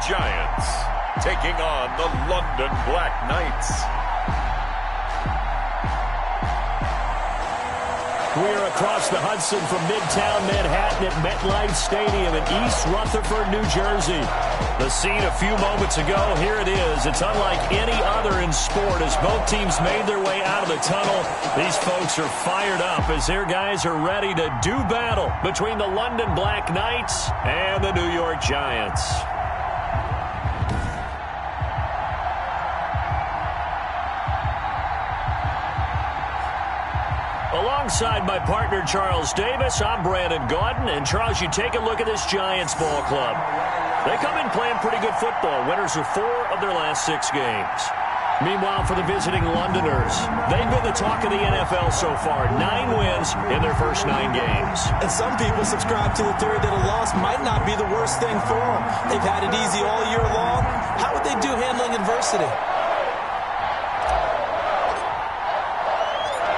Giants taking on the London Black Knights. We're across the Hudson from Midtown Manhattan at MetLife Stadium in East Rutherford, New Jersey. The scene a few moments ago, here it is. It's unlike any other in sport as both teams made their way out of the tunnel. These folks are fired up as their guys are ready to do battle between the London Black Knights and the New York Giants. Alongside my partner, Charles Davis, I'm Brandon Gaudin. And, Charles, you take a look at this Giants ball club. They come in playing pretty good football. Winners of 4 of their last 6 games. Meanwhile, for the visiting Londoners, they've been the talk of the NFL so far. 9 wins in their first 9 games. And some people subscribe to the theory that a loss might not be the worst thing for them. They've had it easy all year long. How would they do handling adversity?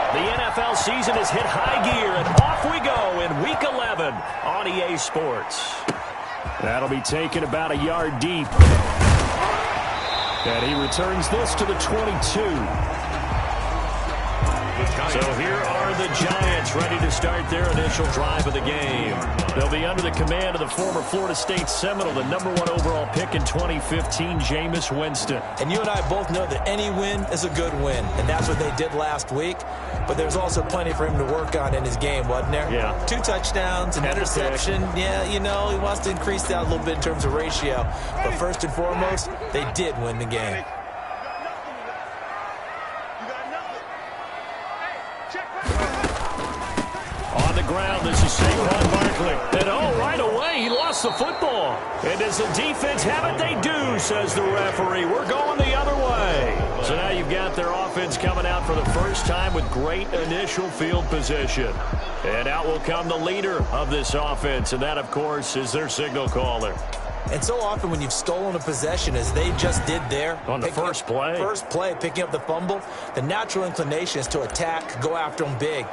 The NFL season has hit high gear, and off we go in Week 11 on EA Sports. That'll be taken about a yard deep. And he returns this to the 22. So here are the Giants ready to start their initial drive of the game. They'll be under the command of the former Florida State Seminole, the #1 overall pick in 2015, Jameis Winston. And you and I both know that any win is a good win, and that's what they did last week. But there's also plenty for him to work on in his game, wasn't there? Yeah. 2 touchdowns, an interception. Yeah, you know, he wants to increase that a little bit in terms of ratio. But first and foremost, they did win the game. On the ground, this is Saquon Barkley. And right away, he lost the football. And does the defense have it? They do, says the referee. We're going the other way. So now you've got their offense coming out for the first time with great initial field position. And out will come the leader of this offense, and that, of course, is their signal caller. And so often when you've stolen a possession, as they just did there. On the first play, picking up the fumble, the natural inclination is to attack, go after them big.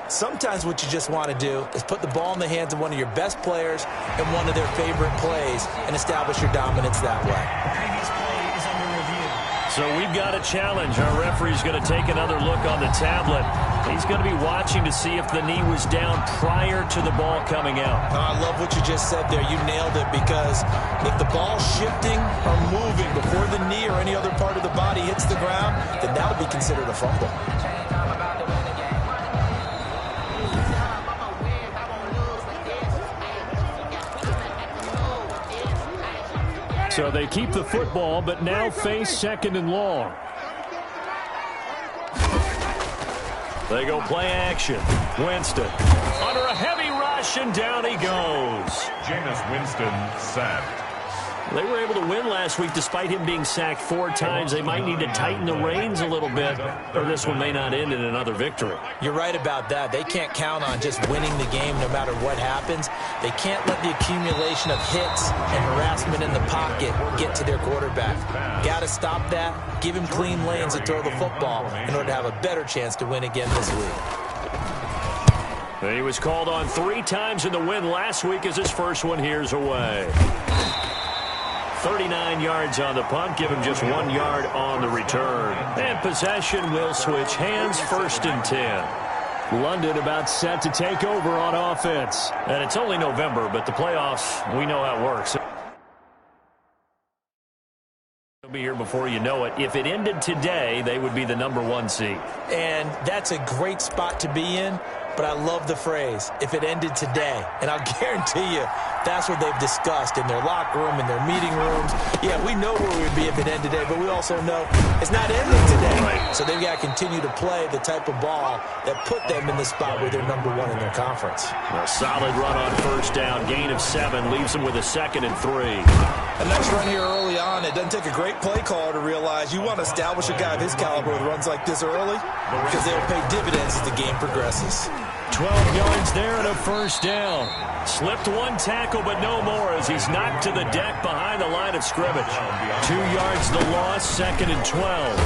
Sometimes what you just want to do is put the ball in the hands of one of your best players in one of their favorite plays and establish your dominance that way. The previous play is under review. So we've got a challenge. Our referee's going to take another look on the tablet. He's going to be watching to see if the knee was down prior to the ball coming out. I love what you just said there. You nailed it, because if the ball's shifting or moving before the knee or any other part of the body hits the ground, then that would be considered a fumble. So they keep the football, but now face 2nd and long. They go play action. Winston under a heavy rush, and down he goes. Jameis Winston sacked. They were able to win last week despite him being sacked 4 times. They might need to tighten the reins a little bit, or this one may not end in another victory. You're right about that. They can't count on just winning the game no matter what happens. They can't let the accumulation of hits and harassment in the pocket get to their quarterback. Got to stop that, give him clean lanes to throw the football in order to have a better chance to win again this week. He was called on 3 times in the win last week as his first one here's away. 39 yards on the punt, give him just 1 yard on the return. And possession will switch hands, 1st and 10. London about set to take over on offense. And it's only November, but the playoffs, we know how it works. They'll be here before you know it. If it ended today, they would be the #1 seed. And that's a great spot to be in. But I love the phrase, if it ended today. And I'll guarantee you, that's what they've discussed in their locker room, in their meeting rooms. Yeah, we know where we'd be if it ended today, but we also know it's not ending today. Right. So they've got to continue to play the type of ball that put them in the spot where they're #1 in their conference. A solid run on 1st down, gain of 7, leaves them with a 2nd and 3. A nice run here early on. It doesn't take a great play caller to realize you want to establish a guy of his caliber with runs like this early, because they'll pay dividends as the game progresses. 12 yards there and a 1st down. Slipped 1 tackle, but no more as he's knocked to the deck behind the line of scrimmage. 2 yards the loss, 2nd and 12.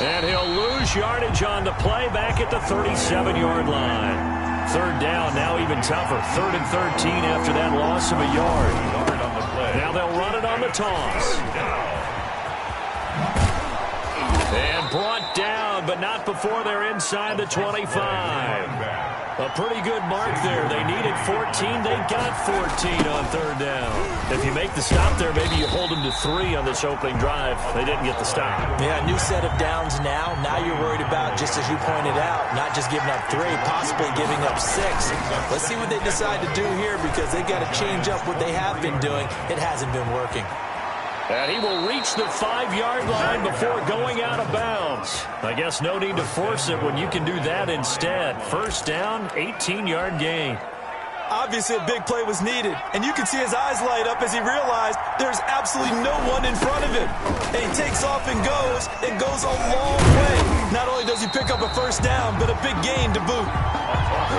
And he'll lose yardage on the play back at the 37-yard line. 3rd down, now even tougher. 3rd and 13 after that loss of a yard. Now they'll run it on the toss. And brought down, but not before they're inside the 25. A pretty good mark there. They needed 14. They got 14 on third down. If you make the stop there, maybe you hold them to 3 on this opening drive. They didn't get the stop. Yeah, new set of downs now. Now you're worried about, just as you pointed out, not just giving up 3, possibly giving up 6. Let's see what they decide to do here, because they've got to change up what they have been doing. It hasn't been working. And he will reach the 5-yard line before going out of bounds. I guess no need to force it when you can do that instead. First down, 18-yard gain. Obviously, a big play was needed, and you can see his eyes light up as he realized there's absolutely no one in front of him. And he takes off and goes a long way. Not only does he pick up a first down, but a big gain to boot.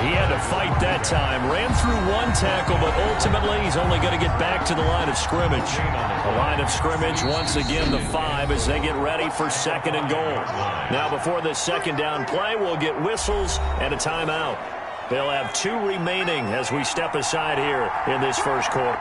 He had to fight that time. Ran through 1 tackle, but ultimately he's only going to get back to the line of scrimmage. The line of scrimmage, once again, the 5 as they get ready for 2nd and goal. Now, before this 2nd down play, we'll get whistles and a timeout. They'll have 2 remaining as we step aside here in this first quarter.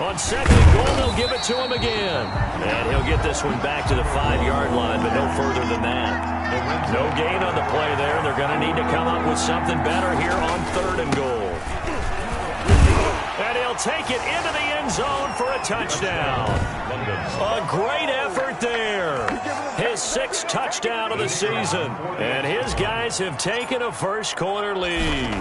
On 2nd and goal, they'll give it to him again. And he'll get this one back to the 5-yard line, but no further than that. No gain on the play there. They're going to need to come up with something better here on 3rd and goal. And he'll take it into the end zone for a touchdown. A great effort there. His 6th touchdown of the season. And his guys have taken a first quarter lead.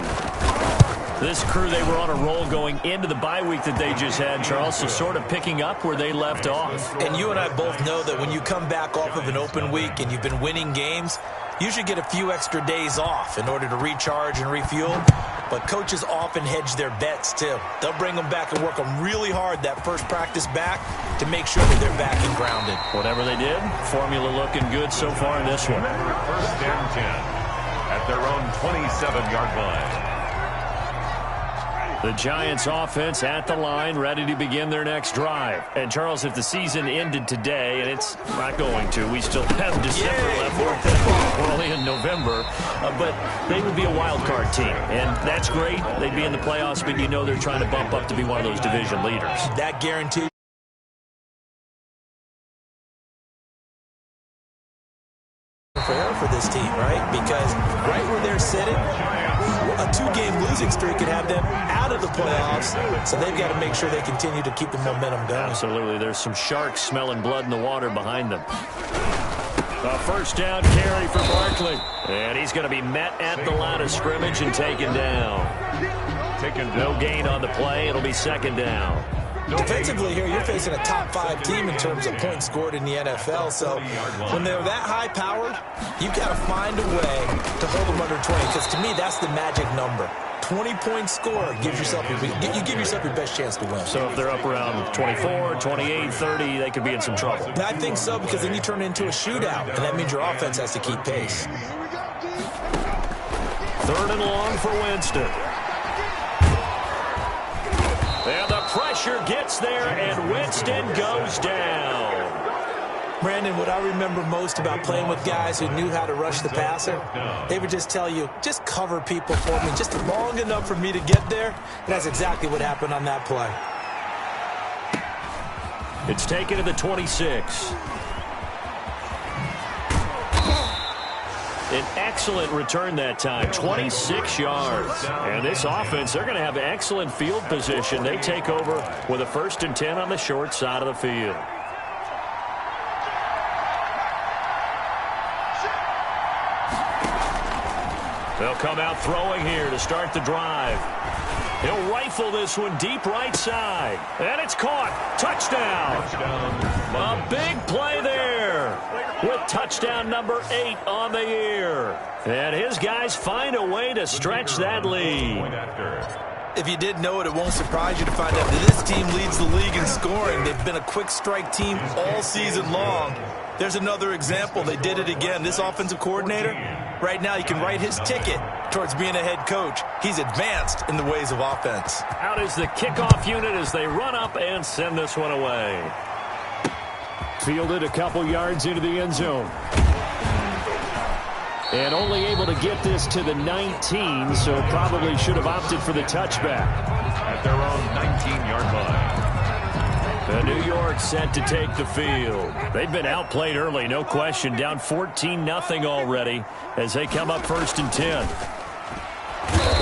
This crew, they were on a roll going into the bye week that they just had, Charles, so sort of picking up where they left off. And you and I both know that when you come back off of an open week and you've been winning games, you should get a few extra days off in order to recharge and refuel. But coaches often hedge their bets, too. They'll bring them back and work them really hard that first practice back to make sure that they're back and grounded. Whatever they did, formula looking good so far in this one. First and 10 at their own 27-yard line. The Giants offense at the line, ready to begin their next drive. And, Charles, if the season ended today, and it's not going to, we still have December left. We're only in November. But they would be a wild card team. And that's great. They'd be in the playoffs, but you know they're trying to bump up to be one of those division leaders. That guarantees for this team, right? Because right where they're sitting, a 2-game losing streak could have them out of the playoffs, so they've got to make sure they continue to keep the momentum going. Absolutely. There's some sharks smelling blood in the water behind them. A first down carry for Barkley. And he's going to be met at the line of scrimmage and taken down. No gain on the play. It'll be 2nd down. Defensively here, you're facing a top 5 team in terms of points scored in the NFL. So when they're that high-powered, you've got to find a way to hold them under 20. Because to me, that's the magic number. 20 points scored gives yourself you give yourself your best chance to win. So if they're up around 24, 28, 30, they could be in some trouble. I think so, because then you turn it into a shootout, and that means your offense has to keep pace. 3rd and long for Winston. And the pressure gets there, and Winston goes down. Brandon, what I remember most about playing with guys who knew how to rush the passer, they would just tell you, just cover people for me, just long enough for me to get there. And that's exactly what happened on that play. It's taken to the 26. An excellent return that time, 26 yards. And this offense, they're going to have excellent field position. They take over with a 1st and 10 on the short side of the field. They'll come out throwing here to start the drive. He'll rifle this one deep right side. And it's caught. Touchdown. A big play there with touchdown number 8 on the year. And his guys find a way to stretch that lead. If you didn't know it, it won't surprise you to find out that this team leads the league in scoring. They've been a quick strike team all season long. There's another example. They did it again. This offensive coordinator, right now, you can write his ticket towards being a head coach. He's advanced in the ways of offense. Out is the kickoff unit as they run up and send this one away. Fielded a couple yards into the end zone. And only able to get this to the 19, so probably should have opted for the touchback. At their own 19-yard line. The New York set to take the field. They've been outplayed early, no question. Down 14-0 already as they come up 1st and 10.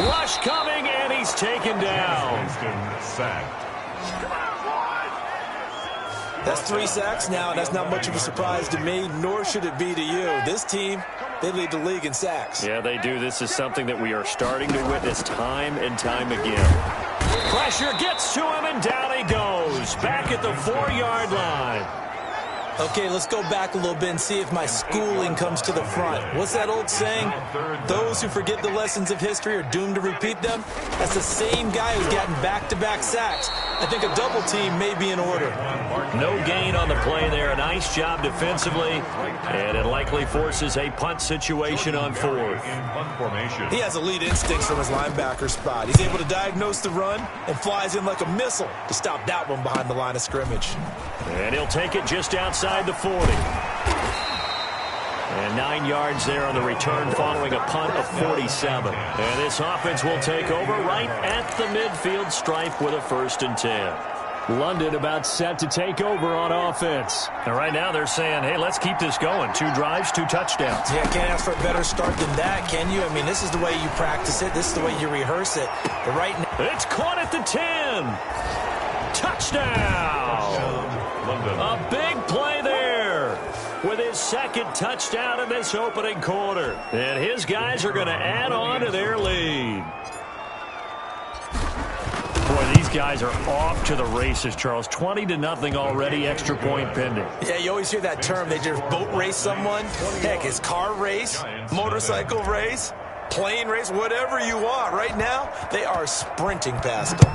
Rush coming, and he's taken down. Sacked. That's 3 sacks now, and that's not much of a surprise to me, nor should it be to you. This team, they lead the league in sacks. Yeah, they do. This is something that we are starting to witness time and time again. Pressure gets to him, and down he goes. Back at the 4-yard line. Okay, let's go back a little bit and see if my schooling comes to the front. What's that old saying? Those who forget the lessons of history are doomed to repeat them. That's the same guy who's gotten back-to-back sacks. I think a double team may be in order. No gain on the play there. A nice job defensively, and it likely forces a punt situation on 4th. He has elite instincts from his linebacker spot. He's able to diagnose the run and flies in like a missile to stop that one behind the line of scrimmage. And he'll take it just outside the 40. And 9 yards there on the return following a punt of 47. And this offense will take over right at the midfield stripe with a 1st and 10. London about set to take over on offense. And right now they're saying, hey, let's keep this going. 2 drives, 2 touchdowns. Yeah, can't ask for a better start than that, can you? I mean, this is the way you practice it. This is the way you rehearse it. But right now, it's caught at the 10. Touchdown. A big play there with his 2nd touchdown in this opening quarter. And his guys are going to add on to their lead. Boy, these guys are off to the races, Charles. 20-0 already, extra point pending. Yeah, you always hear that term. They just boat race someone. Heck, it's car race, motorcycle race, plane race, whatever you want. Right now, they are sprinting past them.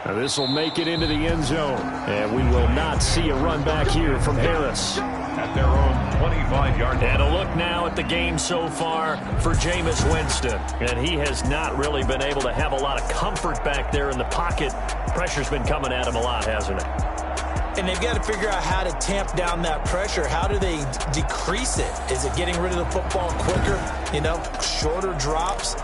Now this will make it into the end zone. And we will not see a run back here from Harris. At their own 25-yard line. And a look now at the game so far for Jameis Winston. And he has not really been able to have a lot of comfort back there in the pocket. Pressure's been coming at him a lot, hasn't it? And they've got to figure out how to tamp down that pressure. How do they decrease it? Is it getting rid of the football quicker? You know, shorter drops?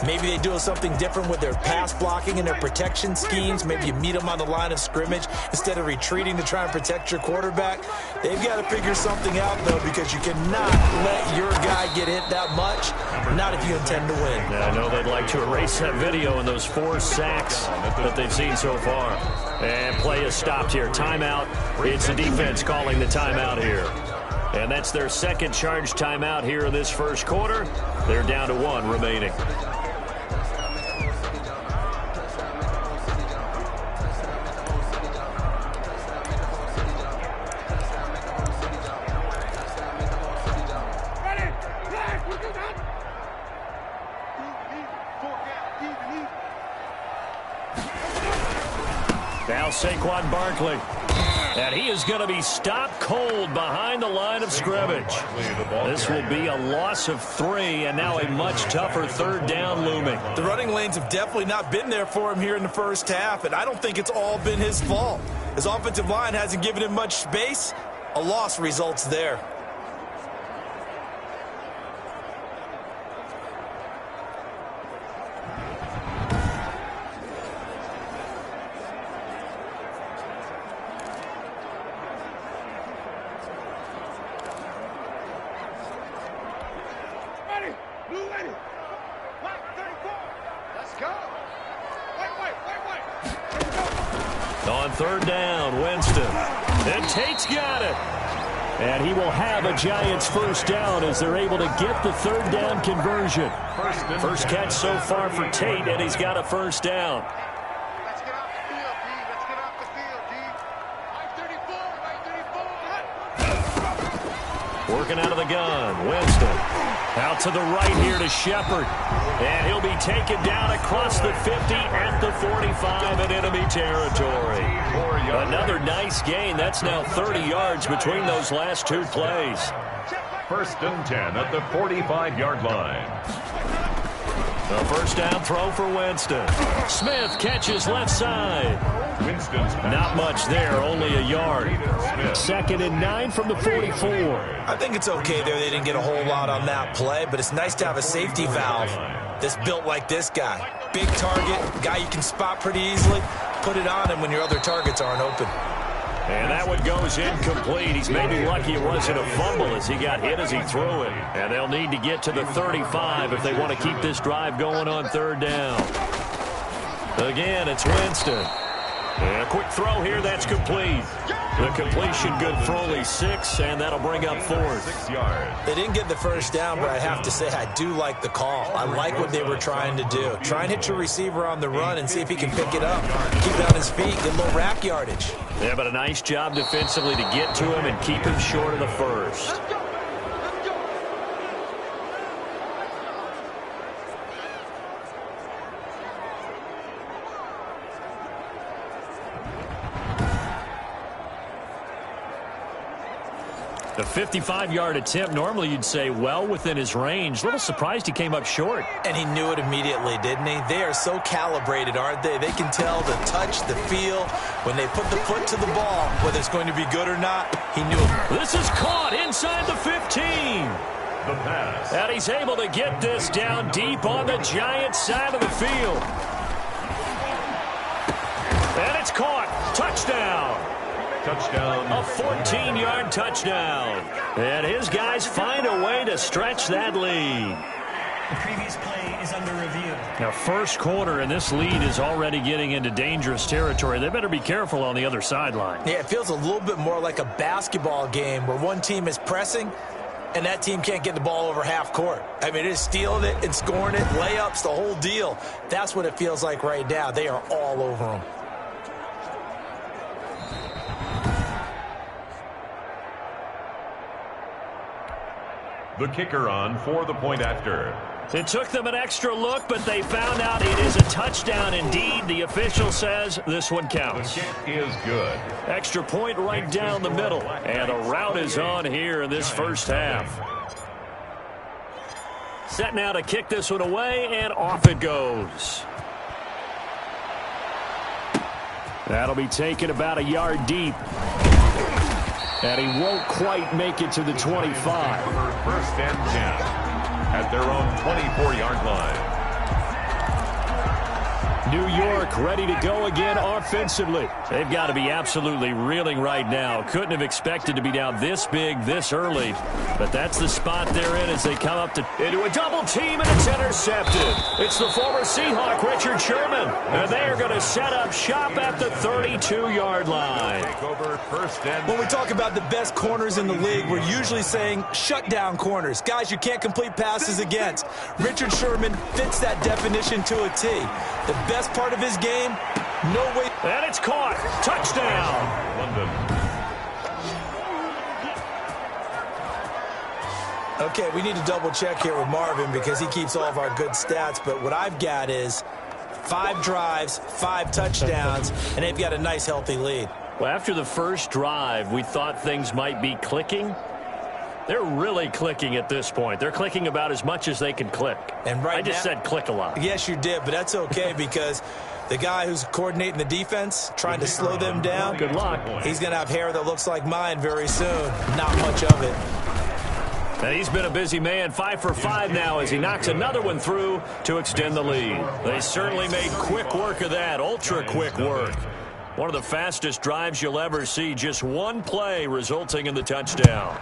Maybe they do something different with their pass blocking and their protection schemes. Maybe you meet them on the line of scrimmage instead of retreating to try and protect your quarterback. They've got to figure something out, though, because you cannot let your guy get hit that much, not if you intend to win. Yeah, I know they'd like to erase that video and those 4 sacks that they've seen so far. And play is stopped here. Timeout. It's the defense calling the timeout here. And that's their 2nd charge timeout here in this 1st quarter. They're down to 1 remaining. Now Saquon Barkley. And he is going to be stopped cold behind the line of scrimmage. This will be a loss of 3, and now a much tougher 3rd down looming. The running lanes have definitely not been there for him here in the 1st half, and I don't think it's all been his fault. His offensive line hasn't given him much space. A loss results there. On 3rd down, Winston. And Tate's got it. And he will have a Giants 1st down as they're able to get the 3rd down conversion. First catch so far for Tate, and he's got a 1st down. Let's get off the field, D. Let's get off the field, D. 534, 534. Working out of the gun, Winston. Out to the right here to Shepard. And he'll be taken down across the 50 at the 45 in enemy territory. Another nice gain. That's now 30 yards between those last 2 plays. 1st and 10 at the 45-yard line. A first down throw for Winston. Smith catches left side. Winston's pass. Not much there, only a yard. 2nd and 9 from the 44. I think it's okay there. They didn't get a whole lot on that play, but it's nice to have a safety valve that's built like this guy. Big target, guy you can spot pretty easily. Put it on him when your other targets aren't open. And that one goes incomplete. He's maybe lucky it wasn't a fumble as he got hit as he threw it. And they'll need to get to the 35 if they want to keep this drive going on 3rd down. Again, it's Winston. And a quick throw here, that's complete. The completion good for only 6, and that'll bring up 4th. 6 yards. They didn't get the first down, but I have to say I do like the call. I like what they were trying to do. Try and hit your receiver on the run and see if he can pick it up. Keep it on his feet, get a little rack yardage. Yeah, but a nice job defensively to get to him and keep him short of the first. The 55-yard attempt, normally you'd say well within his range. A little surprised he came up short. And he knew it immediately, didn't he? They are so calibrated, aren't they? They can tell the touch, the feel. When they put the foot to the ball, whether it's going to be good or not, he knew it. This is caught inside the 15. The pass. And he's able to get this down deep on the Giants' side of the field. And it's caught. Touchdown. Touchdown. A 14-yard touchdown. And his guys find a way to stretch that lead. The previous play is under review. Now, first quarter, and this lead is already getting into dangerous territory. They better be careful on the other sideline. Yeah, it feels a little bit more like a basketball game where one team is pressing and that team can't get the ball over half court. I mean, it is stealing it and scoring it, layups, the whole deal. That's what it feels like right now. They are all over them. The kicker on for the point after. It took them an extra look, but they found out it is a touchdown indeed. The official says this one The counts. kick is good. Extra point right down the middle. And a rout is on here in this first half. Set now to kick this one away, and off it goes. That'll be taken about a yard deep. And he won't quite make it to the 25. First and 10 at their own 24-yard line. New York ready to go again offensively. They've got to be absolutely reeling right now. Couldn't have expected to be down this big this early. But that's the spot they're in as they come up into a double team, and it's intercepted. It's the former Seahawk, Richard Sherman. And they are going to set up shop at the 32-yard line. When we talk about the best corners in the league, we're usually saying shutdown corners. Guys you can't complete passes against. Richard Sherman fits that definition to a T. The best part of his game, no way. And it's caught. Touchdown. London. Okay, we need to double check here with Marvin because he keeps all of our good stats. But what I've got is 5 drives, 5 touchdowns, and they've got a nice, healthy lead. Well, after the first drive, we thought things might be clicking. They're really clicking at this point. They're clicking about as much as they can click. And right I just said click a lot. Yes, you did, but that's okay because the guy who's coordinating the defense, trying to slow them down, Good luck. he's going to have hair that looks like mine very soon. Not much of it. And he's been a busy man, 5 for 5 now as he knocks another one through to extend the lead. They certainly made quick work of that, ultra quick work. One of the fastest drives you'll ever see, just one play resulting in the touchdown.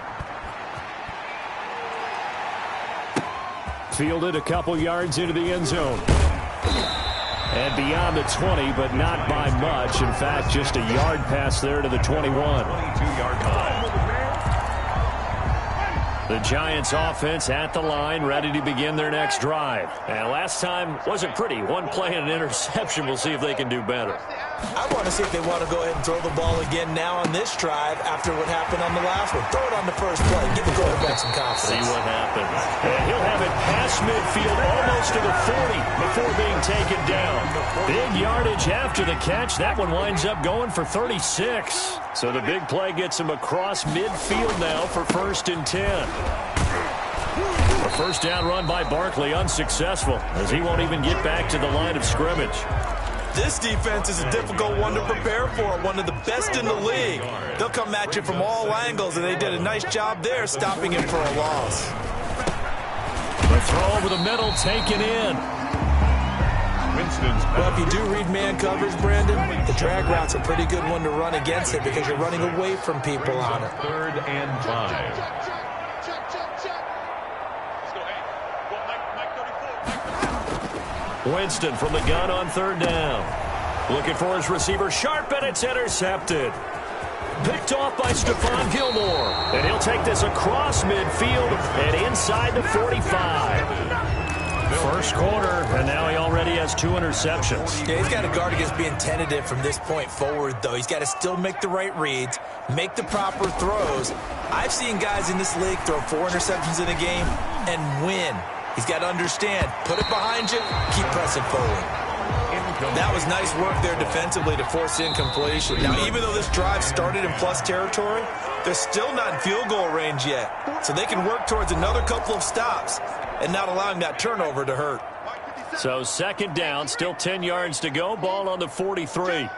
Fielded a couple yards into the end zone. And beyond the 20, but not by much. In fact, just a yard pass there to the 21. 22-yard line. The Giants offense at the line, ready to begin their next drive. And last time wasn't pretty. One play and an interception. We'll see if they can do better. I want to see if they want to go ahead and throw the ball again now on this drive after what happened on the last one. Throw it on the first play. Give the quarterback some confidence. See what happens. And he'll have it past midfield almost to the 40 before being taken down. Big yardage after the catch. That one winds up going for 36. So the big play gets him across midfield now for 1st and 10. A first down run by Barkley unsuccessful as he won't even get back to the line of scrimmage. This defense is a difficult one to prepare for, one of the best in the league. They'll come at you from all angles, and they did a nice job there stopping him for a loss. The throw over the middle taken in. Well, if you do read man coverage, Brandon, the drag route's a pretty good one to run against it because you're running away from people on it. 3rd and 5. Winston from the gun on 3rd down. Looking for his receiver sharp, and it's intercepted. Picked off by Stephon Gilmore. And he'll take this across midfield and inside the 45. First quarter, and now he already has 2 interceptions. Yeah, he's got to guard against being tentative from this point forward, though. He's got to still make the right reads, make the proper throws. I've seen guys in this league throw 4 interceptions in a game and win. He's got to understand, put it behind you, keep pressing forward. That was nice work there defensively to force incompletion. Now, even though this drive started in plus territory, they're still not in field goal range yet. So they can work towards another couple of stops and not allowing that turnover to hurt. So 2nd down, still 10 yards to go. Ball on the 43.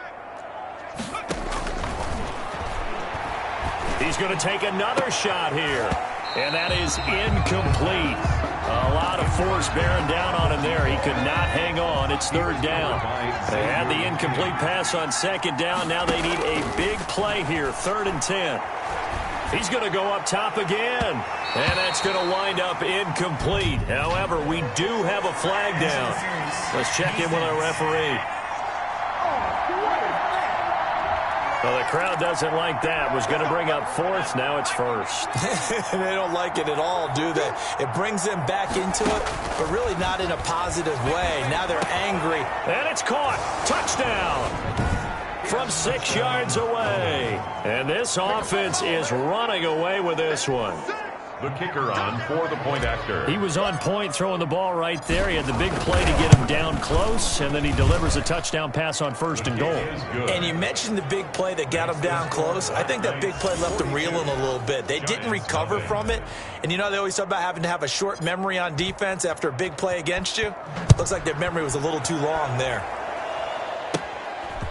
He's going to take another shot here. And that is incomplete. A lot of force bearing down on him there. He could not hang on. It's 3rd down. They had the incomplete pass on 2nd down. Now they need a big play here. 3rd and 10. He's going to go up top again. And that's going to wind up incomplete. However, we do have a flag down. Let's check in with our referee. Well, the crowd doesn't like that. Was going to bring up 4th. Now it's 1st. They don't like it at all, do they? It brings them back into it, but really not in a positive way. Now they're angry. And it's caught. Touchdown. From 6 yards away. And this offense is running away with this one. The kicker on for the point after. He was on point throwing the ball right there. He had the big play to get him down close, and then he delivers a touchdown pass on 1st and goal. And you mentioned the big play that got him down close. I think that big play left them reeling a little bit. They didn't recover from it. And you know, they always talk about having to have a short memory on defense after a big play against you. Looks like their memory was a little too long there.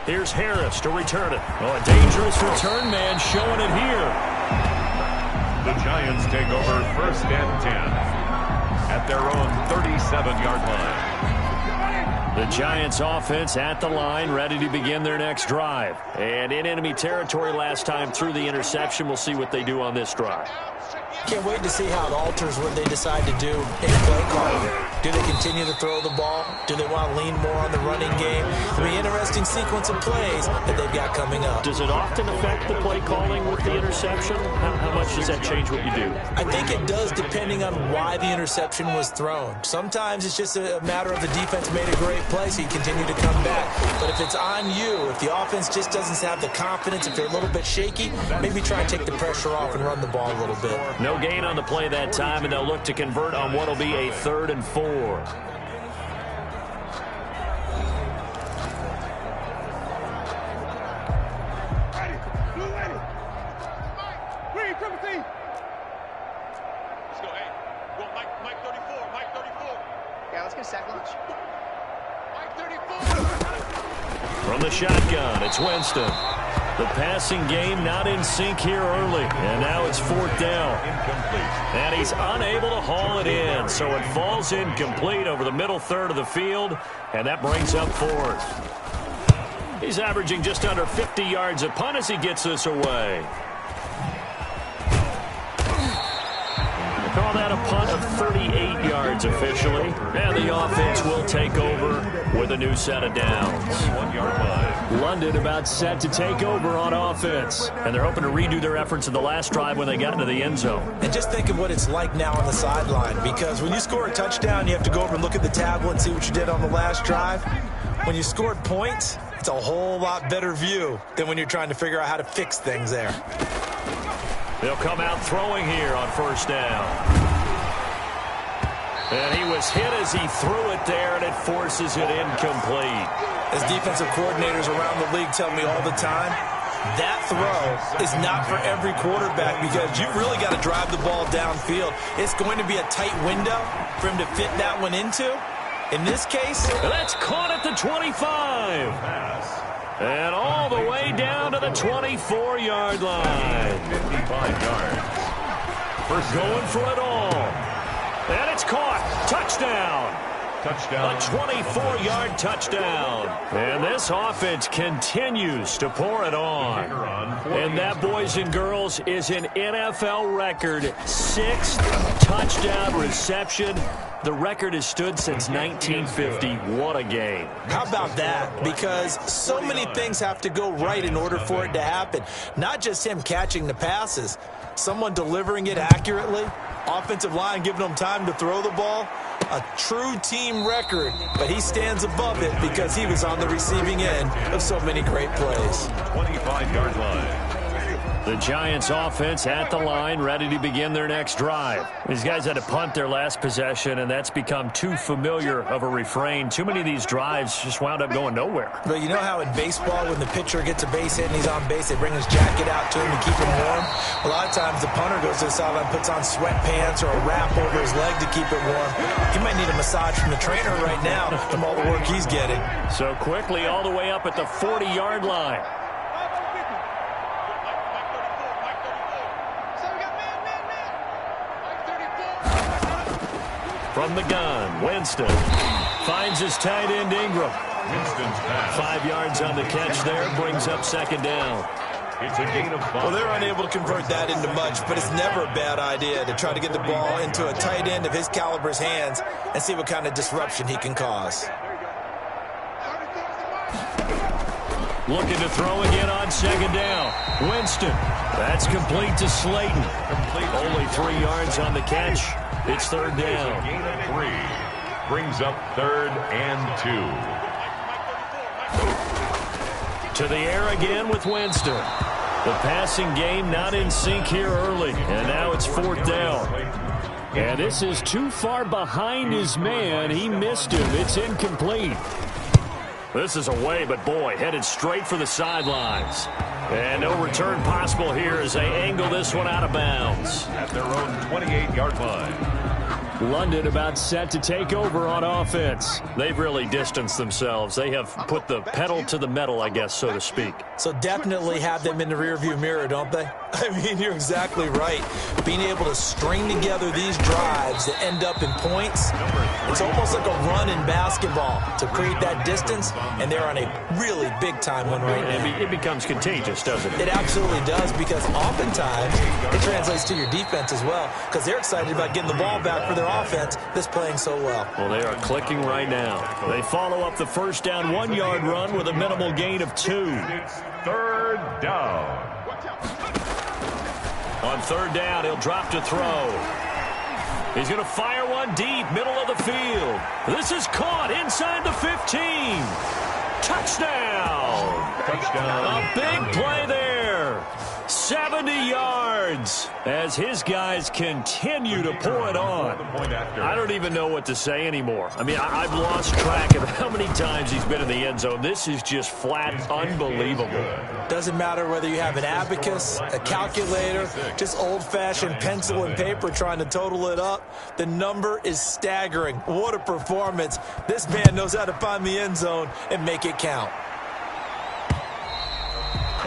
Here's Harris to return it. Oh, a dangerous return man showing it here. The Giants take over 1st and 10 at their own 37-yard line. The Giants offense at the line, ready to begin their next drive. And in enemy territory last time through the interception. We'll see what they do on this drive. Can't wait to see how it alters what they decide to do in play calling. Do they continue to throw the ball? Do they want to lean more on the running game? It'll be an interesting sequence of plays that they've got coming up. Does it often affect the play calling with the interception? How much does that change what you do? I think it does depending on why the interception was thrown. Sometimes it's just a matter of the defense made a great play, so you continue to come back. But if it's on you, if the offense just doesn't have the confidence, if they're a little bit shaky, maybe try and take the pressure off and run the ball a little bit. No gain on the play that time, and they'll look to convert on what will be a 3rd and 4. From the shotgun, it's Winston. The passing game not in sync here early, and now it's 4th down. And he's unable to haul it in, so it falls incomplete over the middle 3rd of the field, and that brings up 4th. He's averaging just under 50 yards a punt as he gets this away. Call that a punt of 38 yards officially. And the offense will take over with a new set of downs. 1-yard line. London about set to take over on offense. And they're hoping to redo their efforts in the last drive when they got into the end zone. And just think of what it's like now on the sideline, because when you score a touchdown, you have to go over and look at the tablet and see what you did on the last drive. When you scored points, it's a whole lot better view than when you're trying to figure out how to fix things there. They'll come out throwing here on 1st down. And he was hit as he threw it there, and it forces it incomplete. As defensive coordinators around the league tell me all the time, that throw is not for every quarterback because you've really got to drive the ball downfield. It's going to be a tight window for him to fit that one into. In this case, that's caught at the 25. And all the way down to the 24-yard line. 55 yards. First going for it all. And it's caught. Touchdown. Touchdown. A 24-yard touchdown. And this offense continues to pour it on. And that, boys and girls, is an NFL record 6th touchdown reception. The record has stood since 1950. What a game. How about that? Because so many things have to go right in order for it to happen. Not just him catching the passes. Someone delivering it accurately. Offensive line giving them time to throw the ball. A true team record, but he stands above it because he was on the receiving end of so many great plays. 25-yard line. The Giants offense at the line, ready to begin their next drive. These guys had to punt their last possession, and that's become too familiar of a refrain. Too many of these drives just wound up going nowhere. But you know how in baseball, when the pitcher gets a base hit and he's on base, they bring his jacket out to him to keep him warm? A lot of times the punter goes to the sideline, puts on sweatpants or a wrap over his leg to keep it warm. He might need a massage from the trainer right now from all the work he's getting. So quickly all the way up at the 40-yard line. From the gun, Winston finds his tight end Ingram. Winston's pass. 5 yards on the catch there, brings up second down. It's a gain of 5. Well, they're unable to convert that into much, but it's never a bad idea to try to get the ball into a tight end of his caliber's hands and see what kind of disruption he can cause. Looking to throw again on second down. Winston, that's complete to Slayton. Only 3 yards on the catch. It's third down. Gain of 3. Brings up 3rd and 2. To the air again with Winston. The passing game not in sync here early. And now it's 4th down. And this is too far behind his man. He missed him. It's incomplete. This is away, but boy, headed straight for the sidelines. And no return possible here as they angle this one out of bounds. At their own 28-yard line. London about set to take over on offense. They've really distanced themselves. They have put the pedal to the metal, I guess, so to speak. So definitely have them in the rearview mirror, don't they? I mean, you're exactly right. Being able to string together these drives that end up in points, it's almost like a run in basketball to create that distance, and they're on a really big-time one right now. It becomes contagious, doesn't it? It absolutely does, because oftentimes it translates to your defense as well, because they're excited about getting the ball back for their offense that's playing so well. Well, they are clicking right now. They follow up the first down 1-yard run with a minimal gain of 2. It's 3rd down. On 3rd down, he'll drop to throw. He's going to fire one deep, middle of the field. This is caught inside the 15. Touchdown. Touchdown. A big play there. 70 yards as his guys continue to pour it on. I don't even know what to say anymore. I mean, I've lost track of how many times he's been in the end zone. This is just flat unbelievable. Doesn't matter whether you have an abacus, a calculator, just old-fashioned pencil and paper trying to total it up. The number is staggering. What a performance. This man knows how to find the end zone and make it count.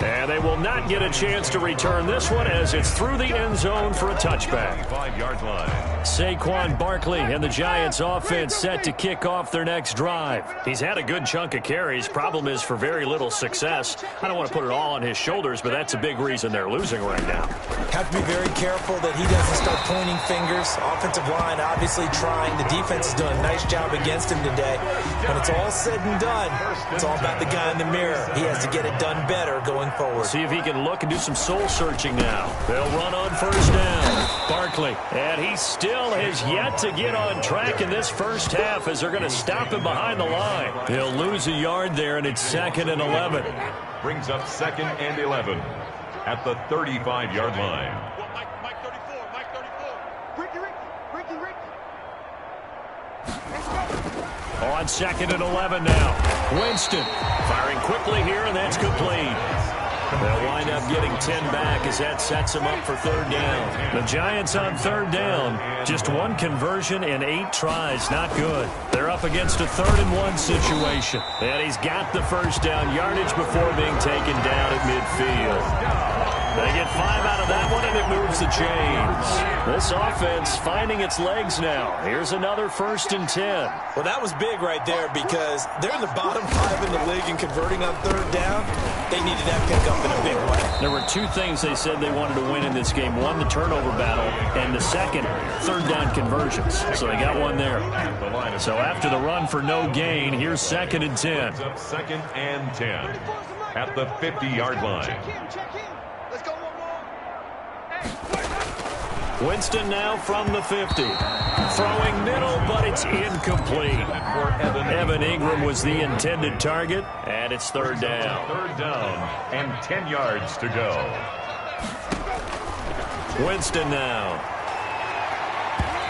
And they will not get a chance to return this one as it's through the end zone for a touchback. 5-yard line. Saquon Barkley and the Giants offense set to kick off their next drive. He's had a good chunk of carries. Problem is for very little success. I don't want to put it all on his shoulders, but that's a big reason they're losing right now. Have to be very careful that he doesn't start pointing fingers. Offensive line obviously trying. The defense is doing a nice job against him today. When it's all said and done, it's all about the guy in the mirror. He has to get it done better going forward. See if he can look and do some soul searching now. They'll run on first down. Barkley, and he still has yet to get on track in this first half as they're going to stop him behind the line. He'll lose a yard there, and it's 2nd and 11. Brings up 2nd and 11 at the 35-yard line. Mike 34, Mike 34. Ricky. On 2nd and 11 now. Winston firing quickly here, and that's complete. They'll wind up getting 10 back as that sets them up for third down. The Giants on third down, just one conversion in 8 tries. Not good. They're up against a 3rd-and-1 situation. And he's got the first down yardage before being taken down at midfield. They get 5 out of that one, and it moves the chains. This offense finding its legs now. Here's another 1st and 10. Well, that was big right there because they're in the bottom 5 in the league and converting on third down. They needed that pickup in a big way. There were 2 things they said they wanted to win in this game. One, the turnover battle, and the second, third down conversions. So they got one there. So after the run for no gain, here's 2nd and 10. 2nd and 10 at the 50-yard line. Winston now from the 50. Throwing middle, but it's incomplete. Evan Ingram was the intended target, and it's 3rd down. 3rd down and 10 yards to go. Winston now.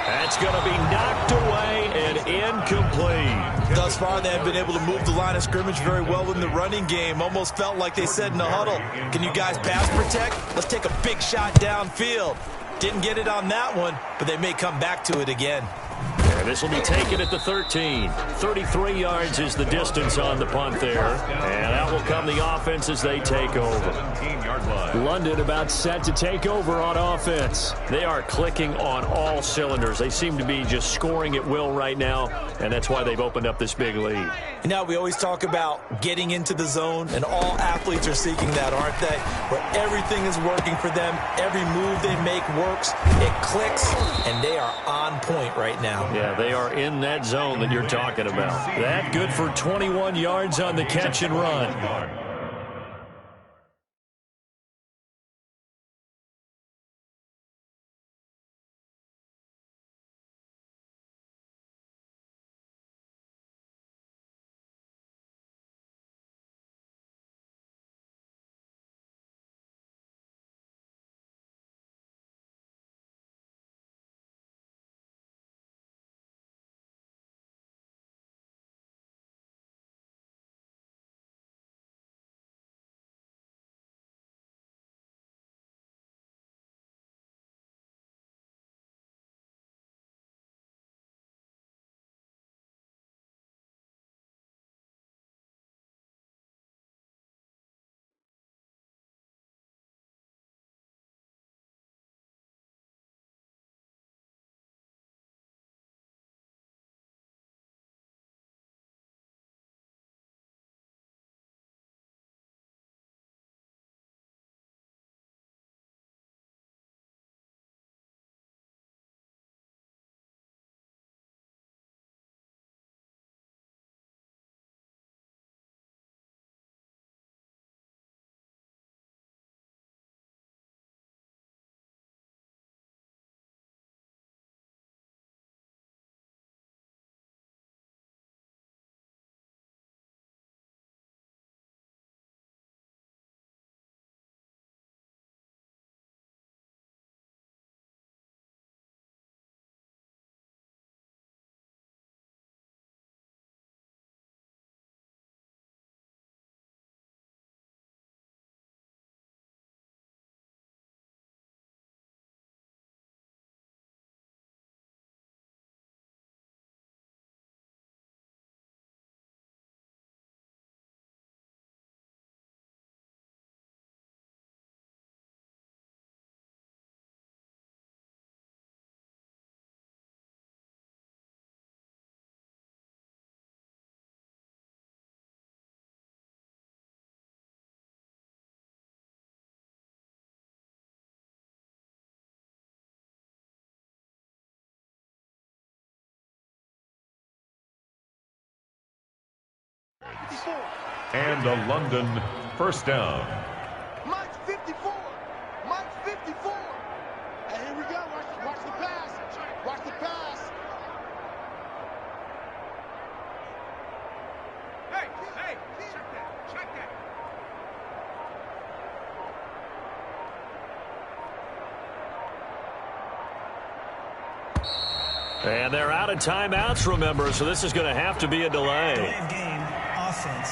That's going to be knocked away and incomplete. Thus far, they have been able to move the line of scrimmage very well in the running game. Almost felt like they said in the huddle, can you guys pass protect? Let's take a big shot downfield. Didn't get it on that one, but they may come back to it again. And this will be taken at the 13. 33 yards is the distance on the punt there. And out will come the offense as they take over. 17-yard line. London about set to take over on offense. They are clicking on all cylinders. They seem to be just scoring at will right now, and that's why they've opened up this big lead. You know, we always talk about getting into the zone, and all athletes are seeking that, aren't they? Where everything is working for them, every move they make works, it clicks, and they are on point right now. Yeah, they are in that zone that you're talking about. That good for 21 yards on the catch and run. And a London 1st down. Mike's 54. Mike's 54. And here we go. Watch the pass. Watch the pass. Hey, check that. Check that. And they're out of timeouts, remember, so this is going to have to be a delay. Delay of game, offense.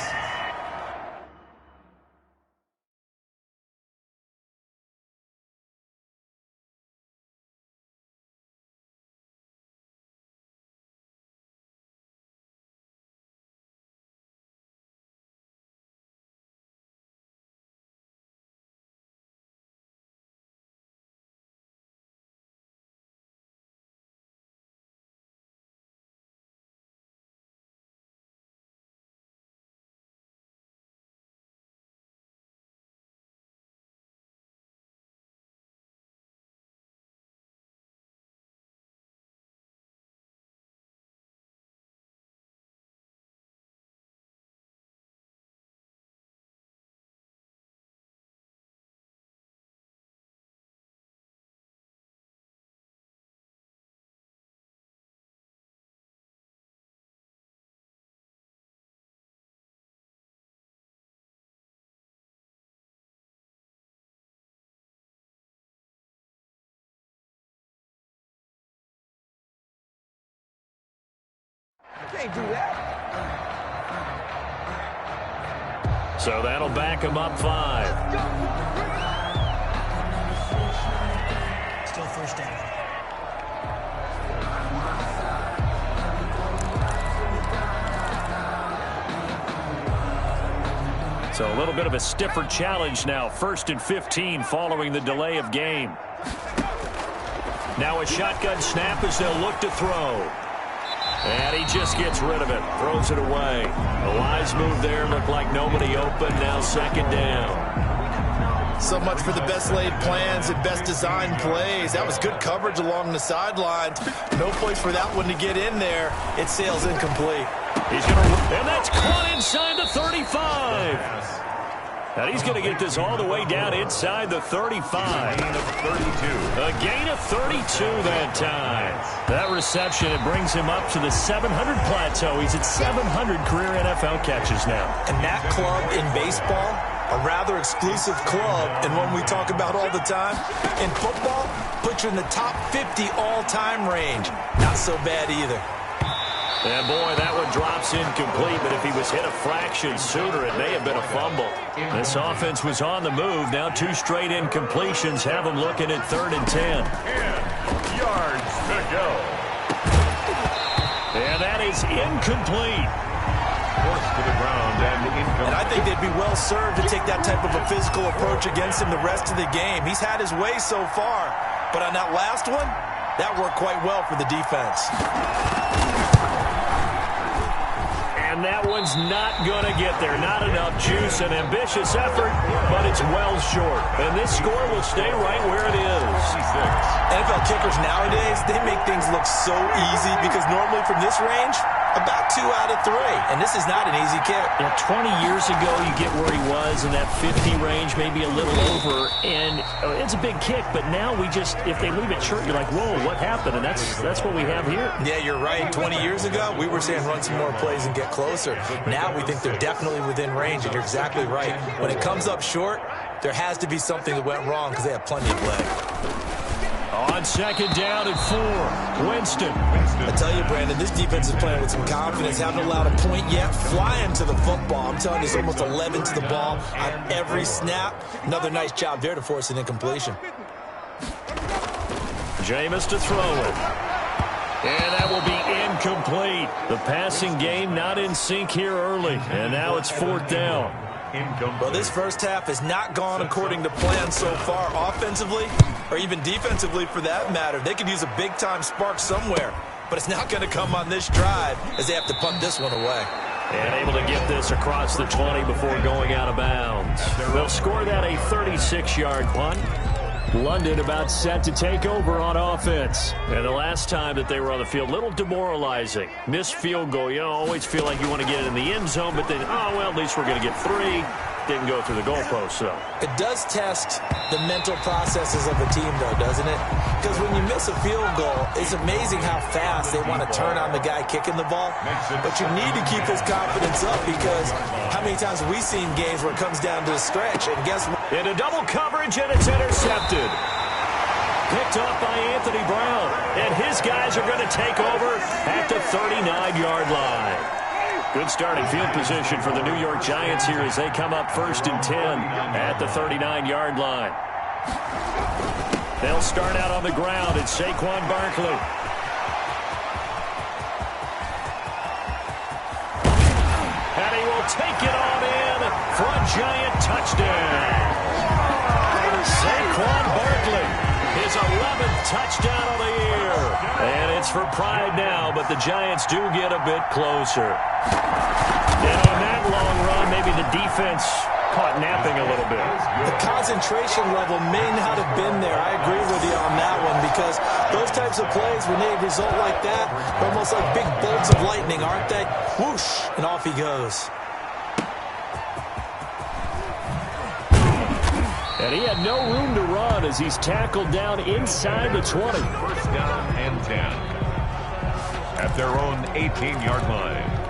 can't do that. So that'll back him up 5. Still first down. So a little bit of a stiffer challenge now. 1st and 15 following the delay of game. Now a shotgun snap as they'll look to throw. And he just gets rid of it. Throws it away. The wise move there. Looked like nobody open. Now 2nd down. So much for the best laid plans and best designed plays. That was good coverage along the sidelines. No place for that one to get in there. It sails incomplete. He's going to, and that's caught inside the 35. And he's going to get this all the way down inside the 35. A gain of 32. A gain of 32 that time. That reception, it brings him up to the 700 plateau. He's at 700 career NFL catches now. And that club in baseball, a rather exclusive club, and one we talk about all the time. In football, put you in the top 50 all-time range. Not so bad either. And boy, that one drops incomplete, but if he was hit a fraction sooner, it may have been a fumble. This offense was on the move. Now 2 straight incompletions have them looking at 3rd and 10. 10 yards to go. And that is incomplete. Forced to the ground and incomplete. And I think they'd be well served to take that type of a physical approach against him the rest of the game. He's had his way so far, but on that last one, that worked quite well for the defense. And that one's not going to get there. Not enough juice. An ambitious effort, but it's well short. And this score will stay right where it is. NFL kickers nowadays, they make things look so easy because normally from this range, about 2 out of 3. And this is not an easy kick. Yeah, 20 years ago, you get where he was in that 50 range, maybe a little over. And it's a big kick, but now we just, if they leave it short, you're like, whoa, what happened? And that's what we have here. Yeah, you're right. 20 years ago, we were saying run some more plays and get closer. Now we think they're definitely within range, and you're exactly right. When it comes up short, there has to be something that went wrong because they have plenty of leg. On 2nd down and 4, Winston. I tell you, Brandon, this defense is playing with some confidence. Haven't allowed a point yet. Flying to the football. I'm telling you, it's almost 11 to the ball on every snap. Another nice job there to force an incompletion. Jameis to throw it. And that will be incomplete. The passing game not in sync here early. And now it's 4th down. Well, this first half has not gone according to plan so far offensively, or even defensively for that matter. They could use a big-time spark somewhere, but it's not going to come on this drive as they have to punt this one away. And able to get this across the 20 before going out of bounds. They'll score that a 36-yard punt. London about set to take over on offense. And the last time that they were on the field, a little demoralizing. Missed field goal. You always feel like you want to get it in the end zone, but then, oh, well, at least we're going to get 3. Didn't go through the goalpost, so. It does test the mental processes of a team, though, doesn't it? Because when you miss a field goal, it's amazing how fast they want to turn on the guy kicking the ball. But you need to keep his confidence up because how many times have we seen games where it comes down to the stretch? And guess what? Into double coverage, and it's intercepted. Picked off by Anthony Brown. And his guys are going to take over at the 39-yard line. Good starting field position for the New York Giants here as they come up 1st and 10 at the 39-yard line. They'll start out on the ground. It's Saquon Barkley. And he will take it on in for a Giant touchdown. Saquon Barkley, his 11th touchdown of the year. And it's for pride now, but the Giants do get a bit closer. And on that long run, maybe the defense caught napping a little bit. The concentration level may not have been there. I agree with you on that one because those types of plays, when they result like that, they're almost like big bolts of lightning, aren't they? Whoosh, and off he goes. And he had no room to run as he's tackled down inside the 20. 1st down and 10 at their own 18-yard line.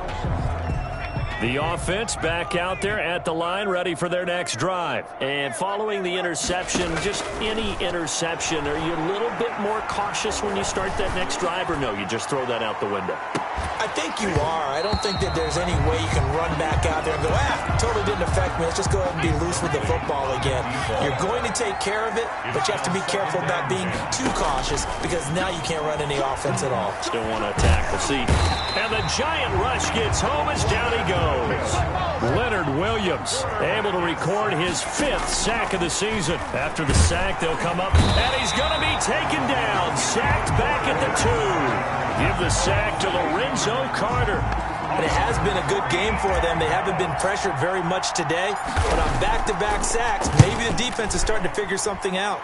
The offense back out there at the line, ready for their next drive. And following the interception, just any interception, are you a little bit more cautious when you start that next drive, or no, you just throw that out the window? I think you are. I don't think that there's any way you can run back out there and go, totally didn't affect me. Let's just go ahead and be loose with the football again. You're going to take care of it, but you have to be careful about being too cautious because now you can't run any offense at all. Still want to attack. We'll see. And the giant rush gets home as down he goes. Leonard Williams able to record his 5th sack of the season. After the sack, they'll come up, and he's going to be taken down. Sacked back at the 2. Give the sack to Lorenzo Carter. And it has been a good game for them. They haven't been pressured very much today, but on back-to-back sacks, maybe the defense is starting to figure something out.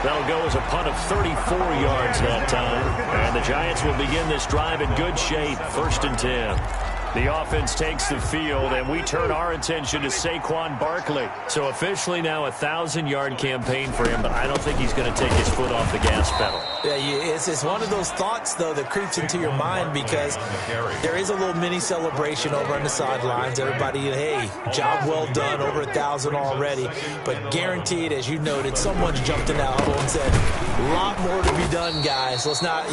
That'll go as a punt of 34 yards that time. And the Giants will begin this drive in good shape. 1st and 10. The offense takes the field, and we turn our attention to Saquon Barkley. So officially now a 1,000-yard campaign for him, but I don't think he's going to take his foot off the gas pedal. Yeah, it's one of those thoughts, though, that creeps into your mind because there is a little mini celebration over on the sidelines. Everybody, hey, job well done, over 1,000 already. But guaranteed, as you noted, someone's jumped in that huddle and said, a lot more to be done, guys. Let's not,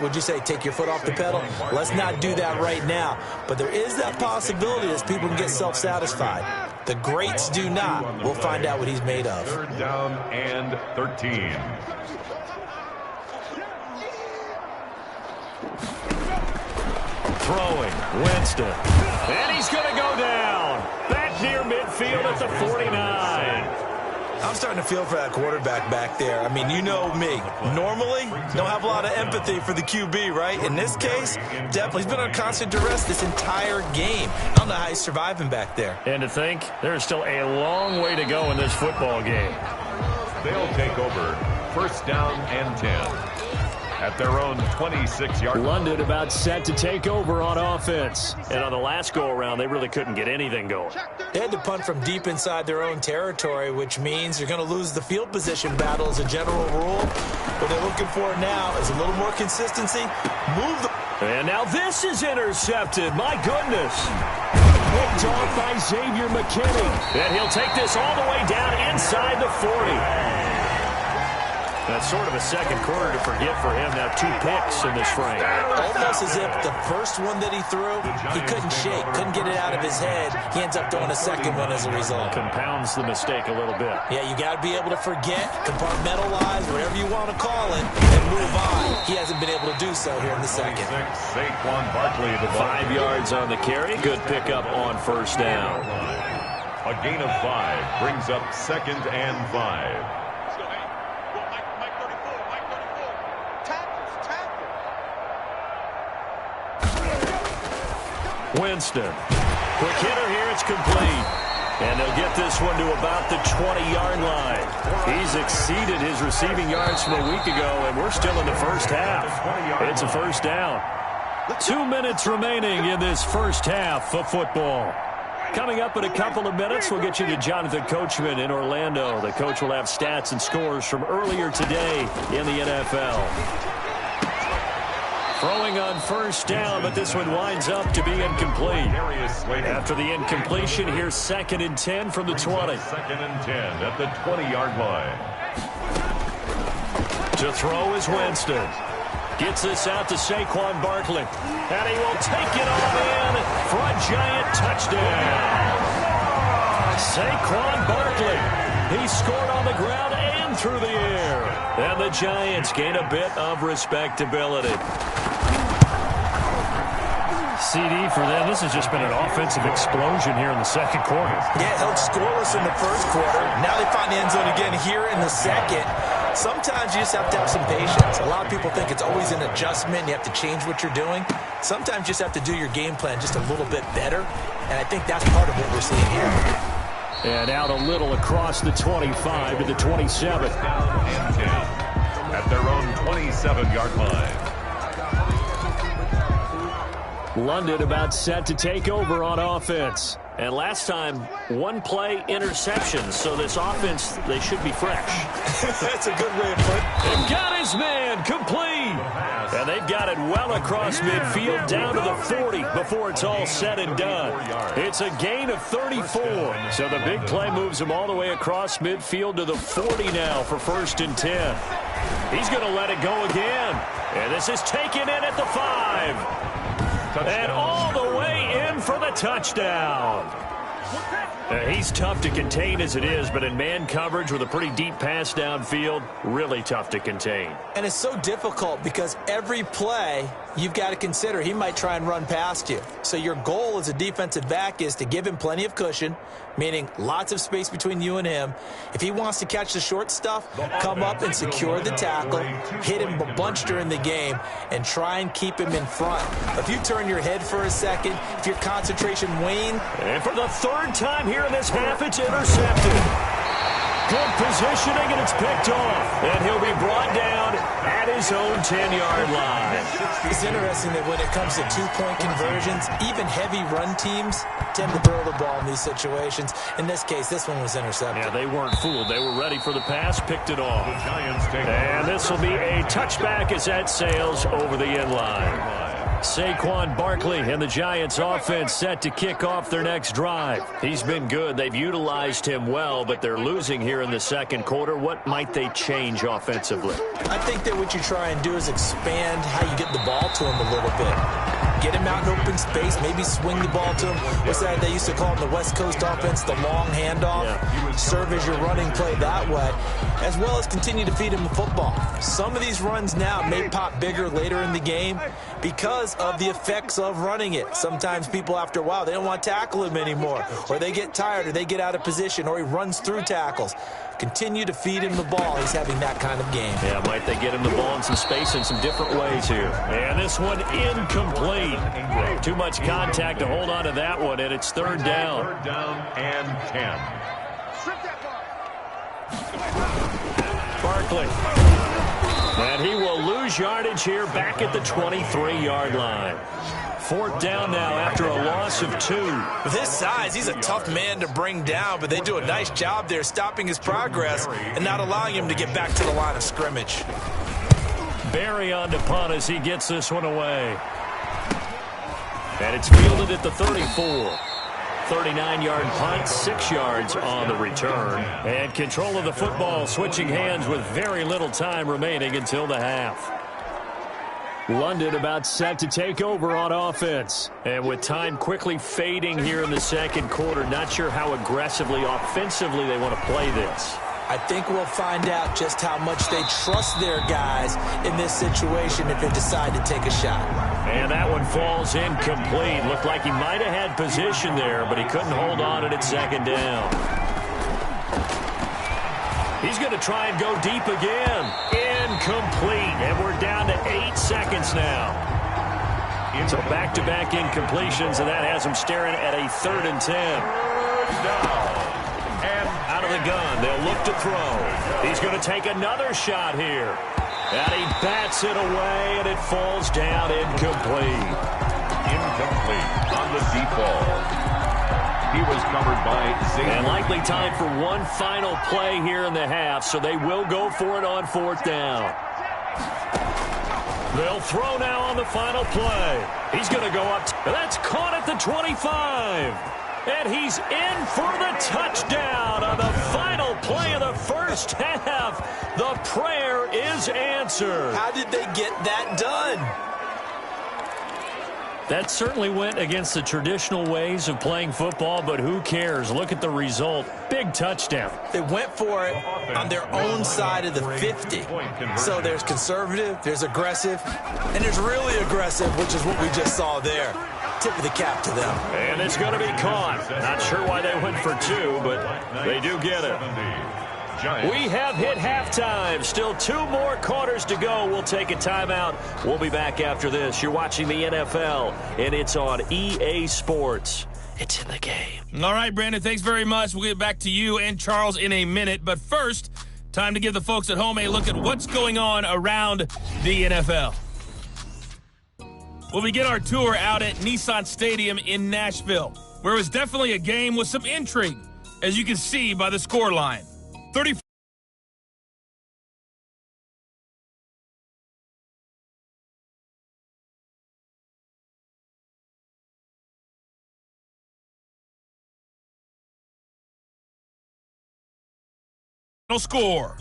would you say, take your foot off the pedal? Let's not do that right now. But there is that possibility as people can get self-satisfied. The greats do not. We'll find out what he's made of. 3rd down and 13. Throwing, Winston. And he's going to go down. Back near midfield at the 49. I'm starting to feel for that quarterback back there. I mean, you know me. Normally, don't have a lot of empathy for the QB, right? In this case, definitely. He's been on constant duress this entire game. I don't know how he's surviving back there. And to think, there's still a long way to go in this football game. They'll take over 1st down and 10. At their own 26-yard. London about set to take over on offense. And on the last go-around, they really couldn't get anything going. They had to punt from deep inside their own territory, which means you're going to lose the field position battle as a general rule. What they're looking for now is a little more consistency. Move the... And now this is intercepted. My goodness. Picked off by Xavier McKinney. And he'll take this all the way down inside the 40. That's sort of a second quarter to forget for him. Now 2 picks in this frame. Almost as if the first one that he threw, he couldn't shake, couldn't get it out of his head. He ends up throwing a second one as a result. Compounds the mistake a little bit. Yeah, you got to be able to forget, compartmentalize, whatever you want to call it, and move on. He hasn't been able to do so here in the second. Saquon Barkley, the 5 yards on the carry. Good pickup on 1st down. A gain of 5 brings up 2nd and 5. Winston. Quick hitter here. It's complete. And they'll get this one to about the 20-yard line. He's exceeded his receiving yards from a week ago, and we're still in the first half. It's a 1st down. 2 minutes remaining in this first half of football. Coming up in a couple of minutes, we'll get you to Jonathan Coachman in Orlando. The coach will have stats and scores from earlier today in the NFL. Throwing on 1st down, but this one winds up to be incomplete. After the incompletion, here's 2nd and 10 from the 20. 2nd and 10 at the 20-yard line. To throw is Winston. Gets this out to Saquon Barkley. And he will take it all in for a giant touchdown. Saquon Barkley. He scored on the ground and through the air. And the Giants gain a bit of respectability. CD for them. This has just been an offensive explosion here in the second quarter. Yeah, held scoreless in the first quarter. Now they find the end zone again here in the second. Sometimes you just have to have some patience. A lot of people think it's always an adjustment. You have to change what you're doing. Sometimes you just have to do your game plan just a little bit better. And I think that's part of what we're seeing here. And out a little across the 25 to the 27. And 10 at their own 27-yard line. London about set to take over on offense. And last time, one play interception. So this offense, they should be fresh. That's a good way of putting it. They've got his man complete. And they've got it well across midfield down to the 40 before it's all said and done. It's a gain of 34. So the big play moves him all the way across midfield to the 40 now for 1st and 10. He's going to let it go again. And this is taken in at the 5. And all the way in for the touchdown. He's tough to contain as it is, but in man coverage with a pretty deep pass downfield, really tough to contain. And it's so difficult because every play you've got to consider he might try and run past you. So your goal as a defensive back is to give him plenty of cushion, meaning lots of space between you and him. If he wants to catch the short stuff, come up and secure the tackle, hit him a bunch during the game, and try and keep him in front. If you turn your head for a second, if your concentration wanes. And for the 3rd time here in this half, it's intercepted. Good positioning, and it's picked off. And he'll be brought down at his own 10-yard line. It's interesting that when it comes to two-point conversions, even heavy run teams tend to throw the ball in these situations. In this case, this one was intercepted. Yeah, they weren't fooled. They were ready for the pass, picked it off. And this will be a touchback as that sails over the end line. Saquon Barkley and the Giants offense set to kick off their next drive. He's been good. They've utilized him well, but they're losing here in the 2nd quarter. What might they change offensively? I think that what you try and do is expand how you get the ball to him a little bit. Get him out in open space, maybe swing the ball to him. What's that they used to call in the West Coast offense, the long handoff? Yeah. Serve as your running play that way, as well as continue to feed him the football. Some of these runs now may pop bigger later in the game because of the effects of running it. Sometimes people, after a while, they don't want to tackle him anymore, or they get tired, or they get out of position, or he runs through tackles. Continue to feed him the ball. He's having that kind of game. Yeah, might they get him the ball in some space in some different ways here. And this one incomplete. Too much contact to hold on to that one, and it's 3rd down. 3rd down and 10. Barkley. And he will lose yardage here back at the 23-yard line. 4th down now after a loss of 2. With his size, he's a tough man to bring down, but they do a nice job there stopping his progress and not allowing him to get back to the line of scrimmage. Barry on to punt as he gets this one away. And it's fielded at the 34. 39-yard punt, 6 yards on the return. And control of the football, switching hands with very little time remaining until the half. London about set to take over on offense. And with time quickly fading here in the 2nd quarter, not sure how aggressively, offensively they want to play this. I think we'll find out just how much they trust their guys in this situation if they decide to take a shot. And that one falls incomplete. Looked like he might have had position there, but he couldn't hold on at 2nd down. He's going to try and go deep again. Incomplete. And we're down to 8 seconds now. So back-to-back incompletions, and that has him staring at a 3rd and 10. And out of the gun, they'll look to throw. He's going to take another shot here. And he bats it away, and it falls down incomplete. Incomplete on the deep ball. He was covered by Xavier. And likely time for one final play here in the half, so they will go for it on 4th down. They'll throw now on the final play. He's going to go up. That's caught at the 25. And he's in for the touchdown on the final play of the 1st half. The prayer is answered. How did they get that done? That certainly went against the traditional ways of playing football, but who cares? Look at the result. Big touchdown. They went for it on their own side of the 50. So there's conservative, there's aggressive, and there's really aggressive, which is what we just saw there. Tip of the cap to them. And it's going to be caught. Not sure why they went for 2, but they do get it. We have hit halftime. Still 2 more quarters to go. We'll take a timeout. We'll be back after this. You're watching the NFL, and it's on EA Sports. It's in the game. All right, Brandon, thanks very much. We'll get back to you and Charles in a minute. But first, time to give the folks at home a look at what's going on around the NFL. We'll begin our tour out at Nissan Stadium in Nashville. where it was definitely a game with some intrigue, as you can see by the score line. 34 score.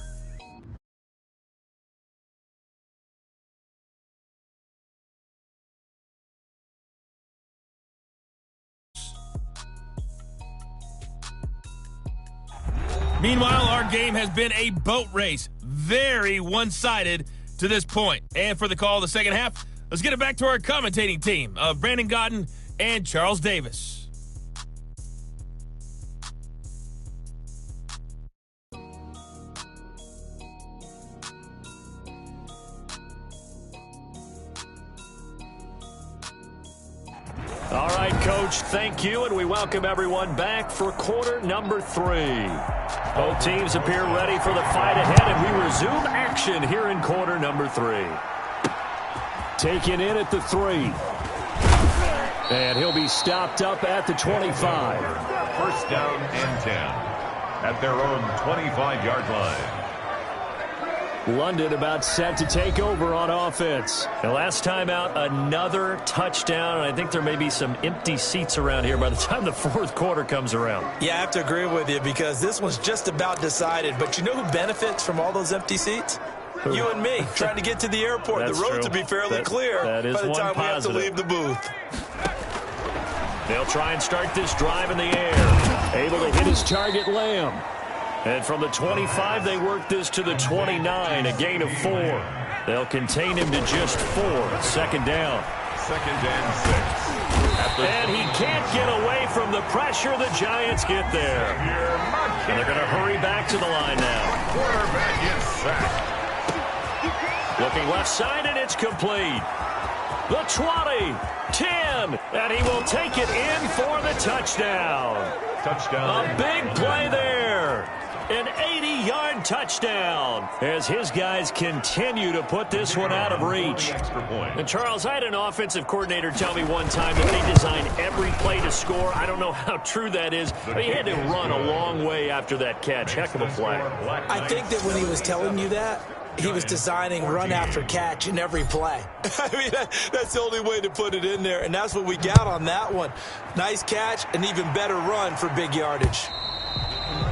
Meanwhile, our game has been a boat race. Very one-sided to this point. And for the call of the second half, let's get it back to our commentating team of Brandon Godden and Charles Davis. All right, Coach, thank you, and we welcome everyone back for quarter number 3. Both teams appear ready for the fight ahead, and we resume action here in quarter number 3. Taken in at the 3. And he'll be stopped up at the 25. First down and 10 at their own 25-yard line. London about set to take over on offense. The last time out, another touchdown, and I think there may be some empty seats around here by the time the fourth quarter comes around. Yeah, I have to agree with you because this one's just about decided. But you know who benefits from all those empty seats? Who? You and me, trying to get to the airport. That's the road true. to be fairly clear that is by the time we have to leave the booth. They'll try and start this drive in the air. Able to hit his target, Lamb. And from the 25, they work this to the 29, a gain of 4. They'll contain him to just 4. Second down. Second and 6. And he can't get away from the pressure. The Giants get there. And they're going to hurry back to the line now. Quarterback is sacked. Looking left side, and it's complete. The 20, 10, and he will take it in for the touchdown. Touchdown. A big play there. An 80-yard touchdown as his guys continue to put this one out of reach. And, Charles, I had an offensive coordinator tell me one time that they design every play to score. I don't know how true that is, but he had to run a long way after that catch. Heck of a play. I think that when he was telling you that, he was designing run after catch in every play. I mean, that's the only way to put it in there, and that's what we got on that one. Nice catch, an even better run for big yardage.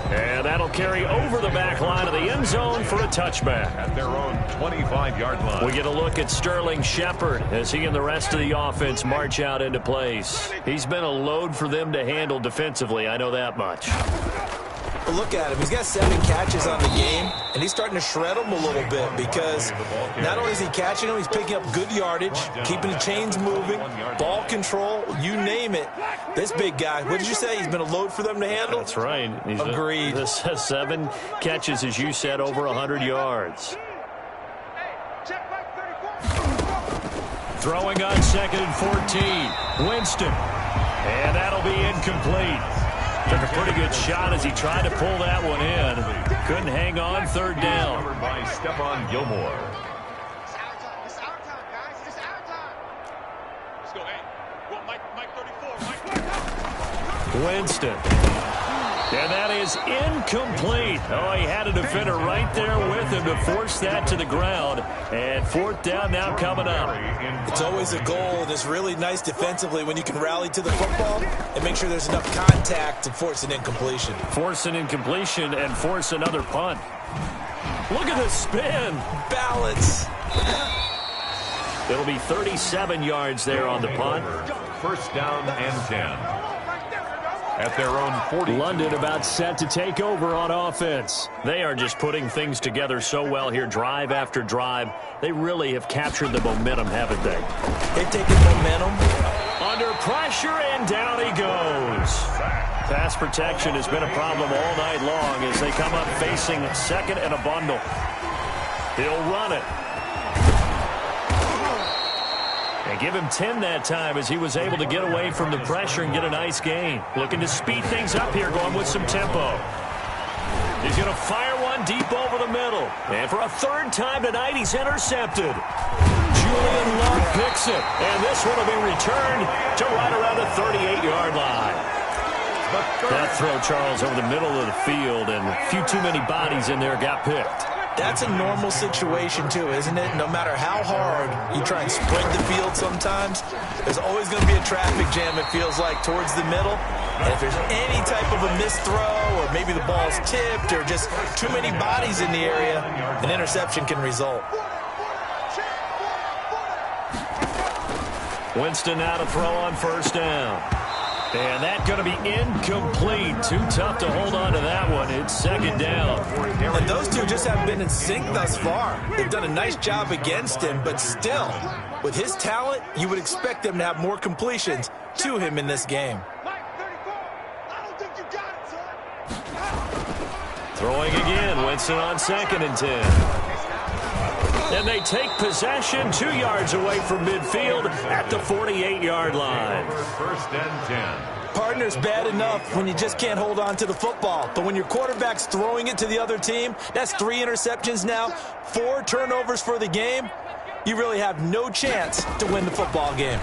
And that'll carry over the back line of the end zone for a touchback. At their own 25-yard line. We get a look at Sterling Shepard as he and the rest of the offense march out into place. He's been a load for them to handle defensively, I know that much. But look at him. He's got 7 catches on the game, and he's starting to shred them a little bit because not only is he catching them, he's picking up good yardage, keeping the chains moving, ball control, you name it. This big guy, what did you say? He's been a load for them to handle? That's right. He's agreed. 7 catches, as you said, over 100 yards. Throwing on 2nd and 14. Winston. And that'll be incomplete. Took a pretty good shot as he tried to pull that one in. Couldn't hang on. 3rd down. Covered by Stephon Gilmore. It's our time, guys. It's our time. Let's go. Hey, well, Mike 34. Winston. And that is incomplete. Oh, he had a defender right there with him to force that to the ground. And 4th down now coming up. It's always a goal, and it's really nice defensively when you can rally to the football and make sure there's enough contact to force an incompletion. Force an incompletion and force another punt. Look at the spin. Balance. It'll be 37 yards there on the punt. First down and 10. At their own 40. London about set to take over on offense. They are just putting things together so well here, drive after drive. They really have captured the momentum, haven't they? They've taken momentum. Under pressure, and down he goes. Pass protection has been a problem all night long as they come up facing 2nd and a bundle. He'll run it. And give him 10 that time as he was able to get away from the pressure and get a nice gain. Looking to speed things up here, going with some tempo. He's going to fire one deep over the middle. And for a 3rd time tonight, he's intercepted. Julian Love picks it. And this one will be returned to right around the 38-yard line. That throw, Charles, over the middle of the field, and a few too many bodies in there got picked. That's a normal situation, too, isn't it? No matter how hard you try and spread the field sometimes, there's always going to be a traffic jam, it feels like, towards the middle. And if there's any type of a missed throw, or maybe the ball's tipped, or just too many bodies in the area, an interception can result. Winston now to throw on first down. And that's going to be incomplete. Too tough to hold on to that one. It's second down. And those two just haven't been in sync thus far. They've done a nice job against him, but still, with his talent, you would expect them to have more completions to him in this game. Throwing again, Winston on 2nd and 10. And they take possession 2 yards away from midfield at the 48-yard line. First and 10. Partner's bad enough when you just can't hold on to the football. But when your quarterback's throwing it to the other team, that's 3 interceptions now, 4 turnovers for the game. You really have no chance to win the football game.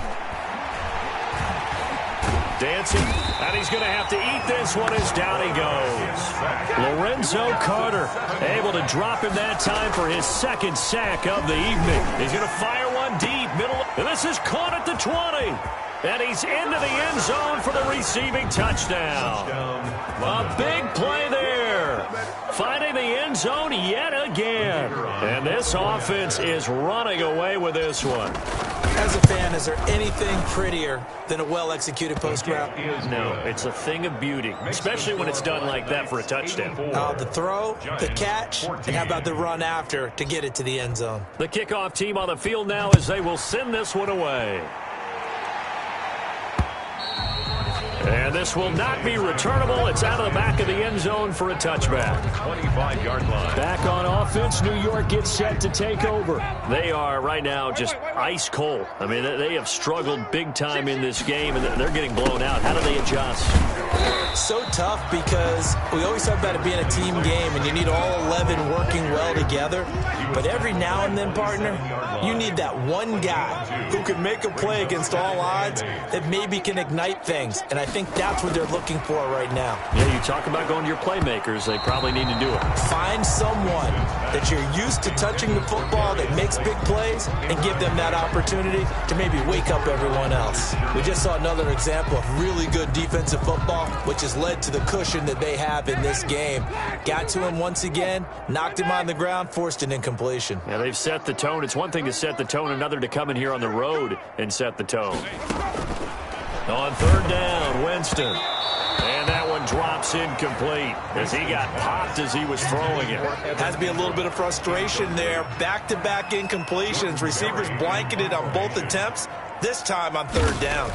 Dancing, and he's going to have to eat this one as down he goes. Lorenzo Carter able to drop him that time for his 2nd sack of the evening. He's going to fire one deep, middle, and this is caught at the 20. And he's into the end zone for the receiving touchdown. A big play there. Finding the end zone yet again. And this offense is running away with this one. As a fan, is there anything prettier than a well-executed post route? No, it's a thing of beauty, especially when it's done like that for a touchdown. The throw, the catch, and how about the run after to get it to the end zone? The kickoff team on the field now as they will send this one away. And this will not be returnable. It's out of the back of the end zone for a touchback. 25-yard line. Back on offense, New York gets set to take over. They are right now just ice cold. I mean, they have struggled big time in this game, and they're getting blown out. How do they adjust? So tough because we always talk about it being a team game, and you need all 11 working well together. But every now and then, partner, you need that one guy who can make a play against all odds that maybe can ignite things. And I think that's what they're looking for right now. Yeah, you talk about going to your playmakers. They probably need to do it. Find someone that you're used to touching the football that makes big plays and give them that opportunity to maybe wake up everyone else. We just saw another example of really good defensive football, which has led to the cushion that they have in this game. Got to him once again, knocked him on the ground, forced an incompletion. Yeah, they've set the tone. It's one thing to set the tone, another to come in here on the road and set the tone. On 3rd down, Winston. And that one drops incomplete as he got popped as he was throwing it. Has to be a little bit of frustration there. Back-to-back incompletions. Receivers blanketed on both attempts, this time on 3rd down.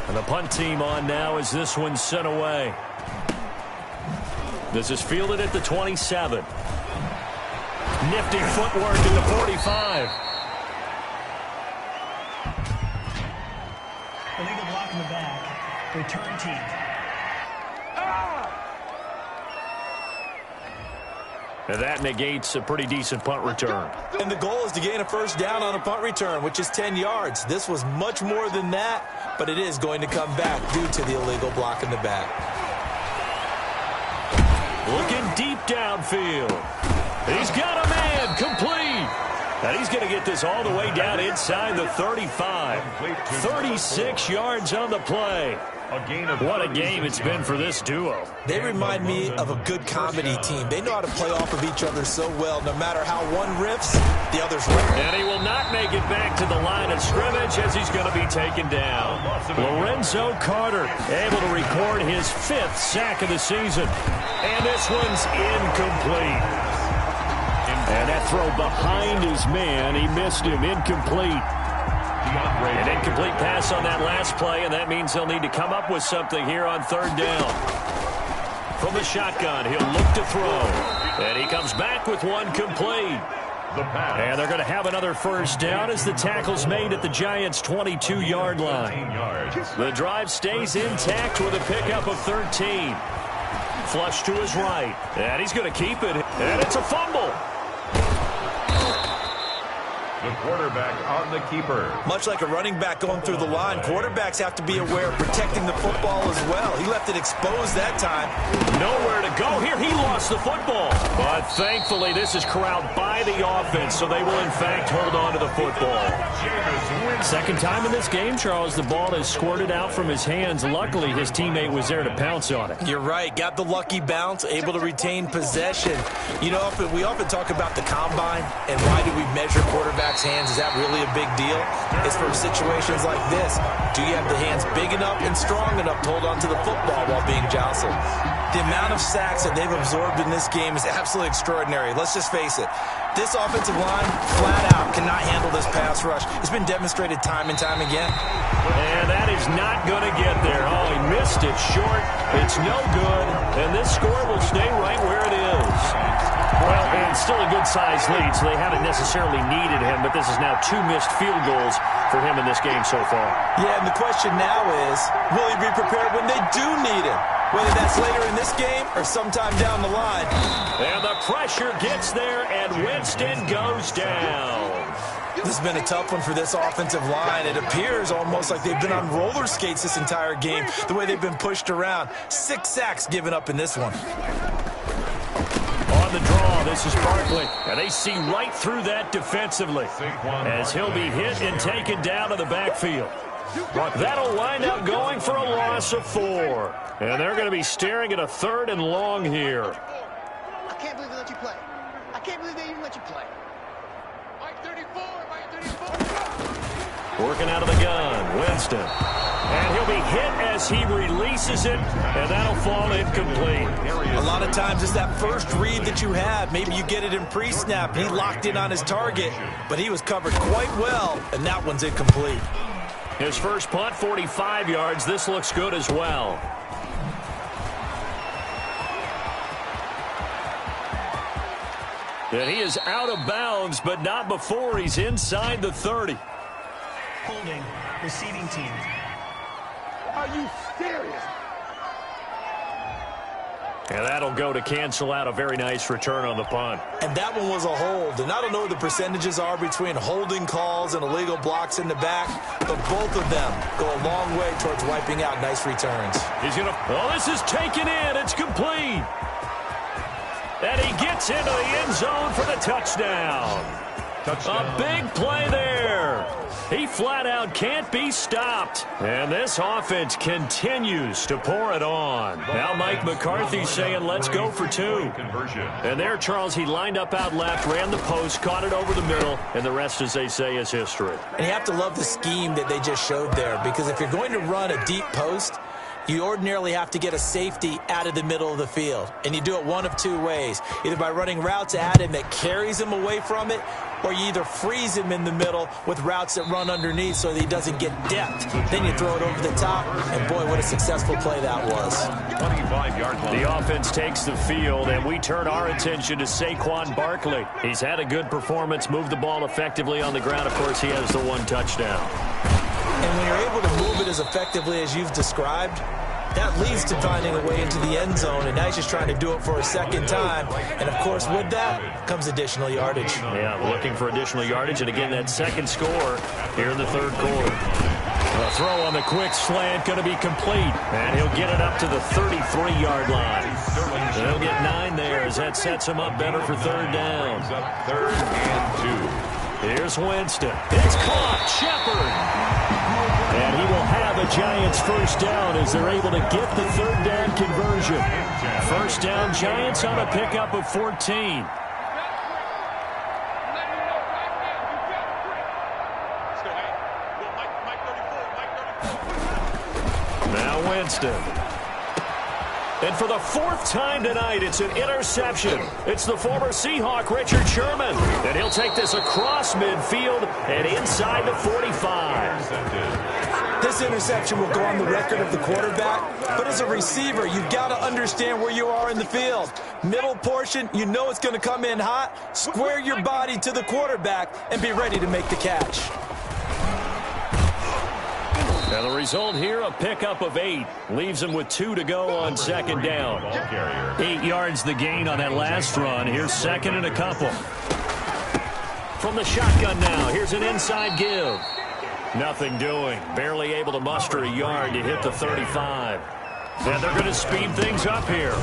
And the punt team on now as this one's sent away. This is fielded at the 27. Nifty footwork in the 45. Illegal block in the back. Return team. And that negates a pretty decent punt return. And the goal is to gain a first down on a punt return, which is 10 yards. This was much more than that, but it is going to come back due to the illegal block in the back. Looking deep downfield. He's got a man complete. And he's going to get this all the way down inside the 35. 36 yards on the play. What a game it's been for this duo. They remind me of a good comedy team. They know how to play off of each other so well. No matter how one riffs, the other's riff. And he will not make it back to the line of scrimmage as he's going to be taken down. Lorenzo Carter able to record his 5th sack of the season. And this one's incomplete. And that throw behind his man, he missed him, incomplete. An incomplete pass on that last play, and that means they'll need to come up with something here on 3rd down. From the shotgun, he'll look to throw. And he comes back with one complete. And they're going to have another first down as the tackle's made at the Giants' 22-yard line. The drive stays intact with a pickup of 13. Flush to his right. And he's going to keep it. And it's a fumble. The quarterback on the keeper. Much like a running back going through the line, quarterbacks have to be aware of protecting the football as well. He left it exposed that time. Nowhere to go here. He lost the football. But thankfully, this is corralled by the offense, so they will, in fact, hold on to the football. Second time in this game, Charles, the ball has squirted out from his hands. Luckily, his teammate was there to pounce on it. You're right. Got the lucky bounce, able to retain possession. You know, we often talk about the combine and why do we measure quarterbacks' hands. Is that really a big deal? It's for situations like this. Do you have the hands big enough and strong enough to hold on to the football while being jostled? The amount of sacks that they've absorbed in this game is absolutely extraordinary. Let's just face it. This offensive line, flat out, cannot handle this pass rush. It's been demonstrated time and time again. And that is not going to get there. Oh, he missed it short. It's no good. And this score will stay right where it is. Well, and still a good-sized lead, so they haven't necessarily needed him, but this is now 2 missed field goals for him in this game so far. Yeah, and the question now is, will he be prepared when they do need him? Whether that's later in this game or sometime down the line. And the pressure gets there, and Winston goes down. This has been a tough one for this offensive line. It appears almost like they've been on roller skates this entire game, the way they've been pushed around. 6 sacks given up in this one. On the draw, this is Barkley. And they see right through that defensively as he'll be hit and taken down to the backfield. That'll wind up going for a loss of 4. And they're going to be staring at a 3rd and long here. I can't believe they let you play. I can't believe they even let you play. Mike 34, Mike 34. Working out of the gun, Winston. And he'll be hit as he releases it, and that'll fall incomplete. A lot of times it's that first read that you have. Maybe you get it in pre-snap. He locked in on his target, but he was covered quite well, and that one's incomplete. His first punt, 45 yards. This looks good as well. And he is out of bounds, but not before he's inside the 30. Holding, receiving team. Are you serious? And that'll go to cancel out a very nice return on the punt. And that one was a hold. And I don't know what the percentages are between holding calls and illegal blocks in the back, but both of them go a long way towards wiping out nice returns. He's going to... Oh, this is taken in. It's complete. And he gets into the end zone for the touchdown. A big play there. He flat out can't be stopped. And this offense continues to pour it on. Now Mike McCarthy saying, let's go for 2. And there, Charles, he lined up out left, ran the post, caught it over the middle, and the rest, as they say, is history. And you have to love the scheme that they just showed there, because if you're going to run a deep post, you ordinarily have to get a safety out of the middle of the field. And you do it one of 2 ways. Either by running routes at him that carries him away from it, or you either freeze him in the middle with routes that run underneath so that he doesn't get depth. Then you throw it over the top, and boy, what a successful play that was. 25-yard line. The offense takes the field, and we turn our attention to Saquon Barkley. He's had a good performance, moved the ball effectively on the ground. Of course, he has the 1 touchdown. And when you're able to move it as effectively as you've described, that leads to finding a way into the end zone, and now he's just trying to do it for a second time. And, of course, with that comes additional yardage. Yeah, looking for additional yardage, and again, that second score here in the 3rd quarter. A throw on the quick slant going to be complete, and he'll get it up to the 33-yard line. And he'll get 9 there as that sets him up better for 3rd down. 3rd and 2. Here's Winston. It's caught. Shepard. And he will have a Giants first down as they're able to get the 3rd down conversion. First down, Giants on a pickup of 14. Now Winston. And for the 4th time tonight, it's an interception. It's the former Seahawk, Richard Sherman. And he'll take this across midfield and inside the 45. This interception will go on the record of the quarterback, but as a receiver, you've got to understand where you are in the field. Middle portion, you know it's going to come in hot. Square your body to the quarterback and be ready to make the catch. And the result here, a pickup of 8. Leaves him with 2 to go on 2nd down. 8 yards the gain on that last run. Here's 2nd and a couple. From the shotgun now, here's an inside give. Nothing doing. Barely able to muster a yard to hit the 35. And they're going to speed things up here.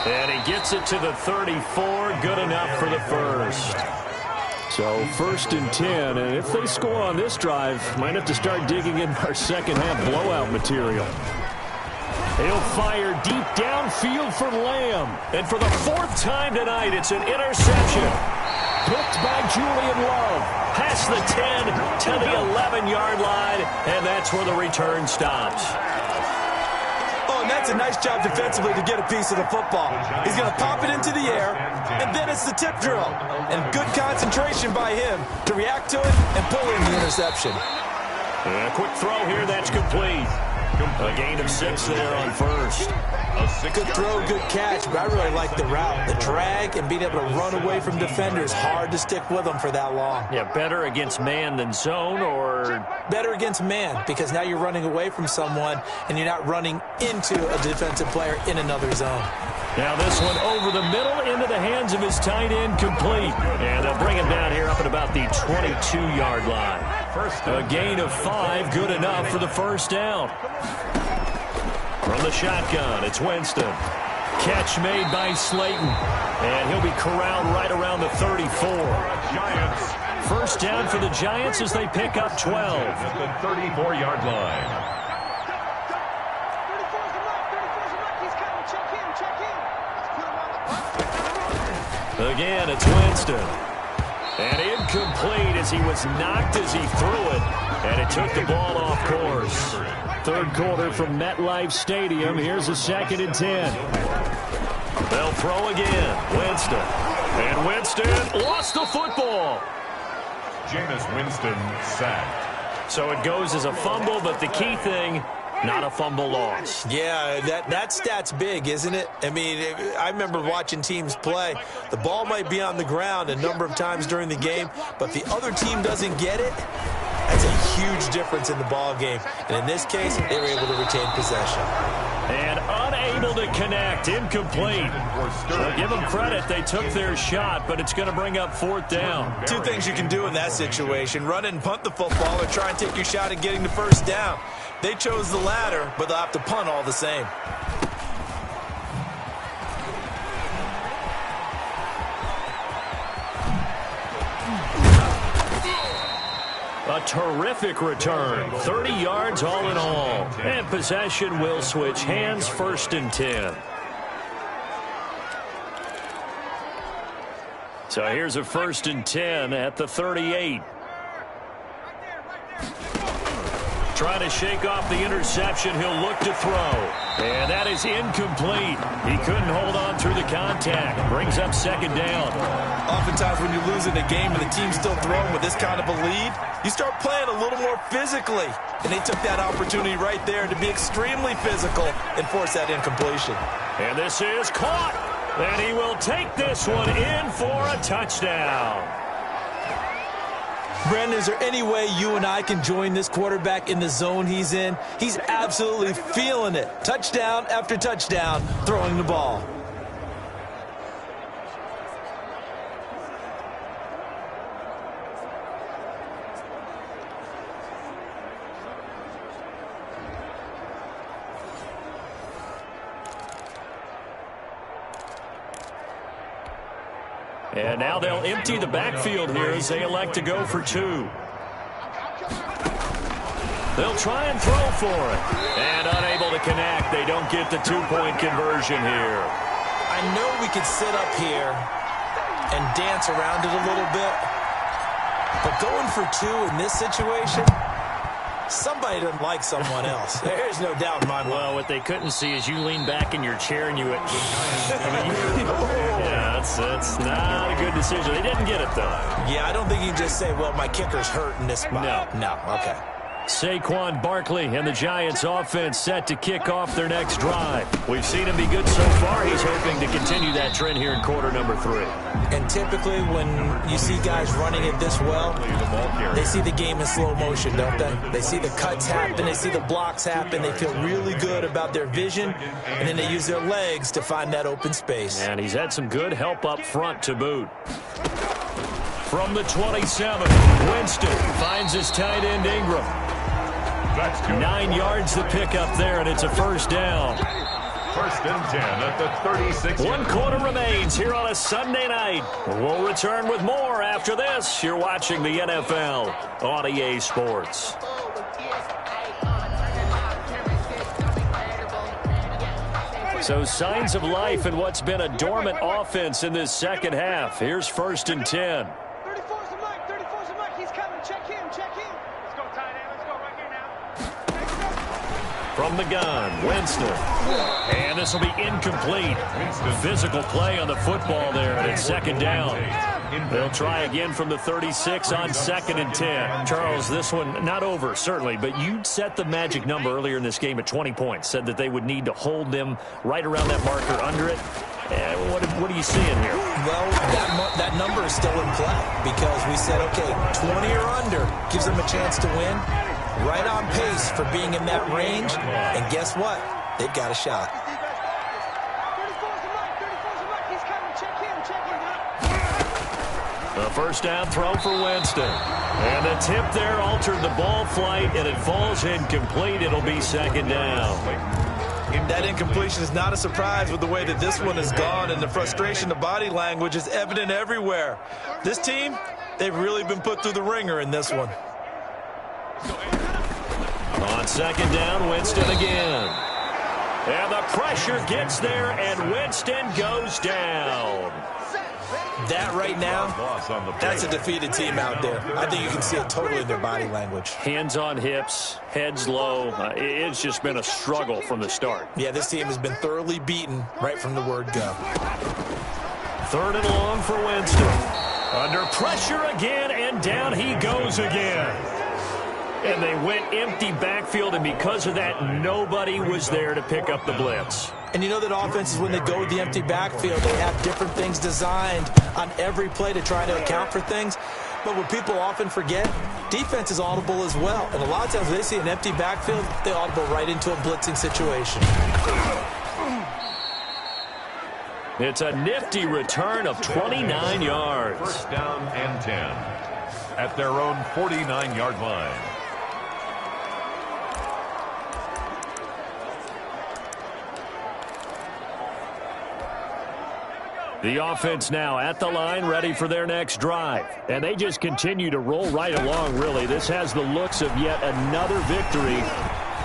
And he gets it to the 34. Good enough for the first. So 1st and 10. And if they score on this drive, might have to start digging in our second half blowout material. He'll fire deep downfield for Lamb. And for the 4th time tonight, it's an interception. Picked by Julian Love. Past the 10 to the 11-yard line. And that's where the return stops. Oh, and that's a nice job defensively to get a piece of the football. He's going to pop it into the air, and then it's the tip drill. And good concentration by him to react to it and pull in the interception. And a quick throw here, that's complete. A gain of 6 there on first. Good throw, good catch, but I really like the route. The drag and being able to run away from defenders, hard to stick with them for that long. Yeah, better against man than zone, or? Better against man, because now you're running away from someone and you're not running into a defensive player in another zone. Now this one over the middle into the hands of his tight end, complete. And they'll bring him down here up at about the 22-yard line. A gain of 5, good enough for the first down. From the shotgun, it's Winston. Catch made by Slayton. And he'll be corralled right around the 34. First down for the Giants as they pick up 12. At the 34-yard line. Again, it's Winston. And incomplete as he was knocked as he threw it. And it took the ball off course. Third quarter from MetLife Stadium. Here's a 2nd and 10. They'll throw again. Winston. And Winston lost the football. Jameis Winston sacked. So it goes as a fumble, but the key thing, not a fumble loss. Yeah, that stat's big, isn't it? I mean, I remember watching teams play. The ball might be on the ground a number of times during the game, but if the other team doesn't get it, that's a huge difference in the ball game. And in this case, they were able to retain possession. And unable to connect, incomplete. So give them credit, they took their shot, but it's going to bring up 4th down. 2 things you can do in that situation: run and punt the football, or try and take your shot at getting the first down. They chose the latter, but they'll have to punt all the same. A terrific return. 30 yards all in all. And possession will switch hands, 1st and 10. So here's a 1st and 10 at the 38. Trying to shake off the interception. He'll look to throw. And that is incomplete. He couldn't hold on through the contact. Brings up 2nd down. Oftentimes when you're losing a game and the team's still throwing with this kind of a lead, you start playing a little more physically. And they took that opportunity right there to be extremely physical and force that incompletion. And this is caught. And he will take this one in for a touchdown. Brandon, is there any way you and I can join this quarterback in the zone he's in? He's absolutely feeling it. Touchdown after touchdown, throwing the ball. And now they'll empty the backfield here as they elect to go for 2. They'll try and throw for it. And unable to connect. They don't get the 2-point conversion here. I know we could sit up here and dance around it a little bit, but going for 2 in this situation, somebody doesn't like someone else. There's no doubt in my mind. Well, what they couldn't see is you lean back in your chair and you went, yeah, that's not a good decision. They didn't get it, though. Yeah, I don't think you can just say, well, my kicker's hurt in this spot. No, okay. Saquon Barkley and the Giants offense set to kick off their next drive. We've seen him be good so far. He's hoping to continue that trend here in quarter number 3. And typically when you see guys running it this well, they see the game in slow motion, don't they? They see the cuts happen. They see the blocks happen. They feel really good about their vision, and then they use their legs to find that open space. And he's had some good help up front to boot. From the 27, Winston finds his tight end Ingram. 9 yards to pick up there, and it's a first down. First and 10 at the 36. 1 quarter remains here on a Sunday night. We'll return with more after this. You're watching the NFL on EA Sports. So signs of life in what's been a dormant offense in this second half. Here's first and 10. 34's the mic. 34's the mic. He's coming. Check him. Check him. Let's go, tight end. Let's go right here now. From the gun, Winston. And this will be incomplete. Physical play on the football there, and it's second down. They'll try again from the 36 on second and 10. Charles, this one not over, certainly, but you set the magic number earlier in this game at 20 points. Said that they would need to hold them right around that marker under it. What are you seeing here? Well, that number is still in play because we said, okay, 20 or under gives them a chance to win. Right on pace for being in that range. And guess what? They've got a shot. 34's the mic. 34's the mic. He's coming. Check him. Check him. The first down throw for Winston. And the tip there altered the ball flight, and it falls incomplete. It'll be second down. That incompletion is not a surprise with the way that this one has gone, and the frustration, the body language is evident everywhere. This team, they've really been put through the ringer in this one. On second down, Winston again. And the pressure gets there, and Winston goes down. That right now, that's a defeated team out there. I think you can see it totally in their body language. Hands on hips, heads low. It's just been a struggle from the start. Yeah, this team has been thoroughly beaten right from the word go. Third and long for Winston. Under pressure again, and down he goes again. And they went empty backfield, and because of that, nobody was there to pick up the blitz. And you know that offenses, when they go with the empty backfield, they have different things designed on every play to try to account for things. But what people often forget, defense is audible as well. And a lot of times when they see an empty backfield, they audible right into a blitzing situation. It's a nifty return of 29 yards. First down and 10 at their own 49-yard line. The offense now at the line, ready for their next drive. And they just continue to roll right along, really. This has the looks of yet another victory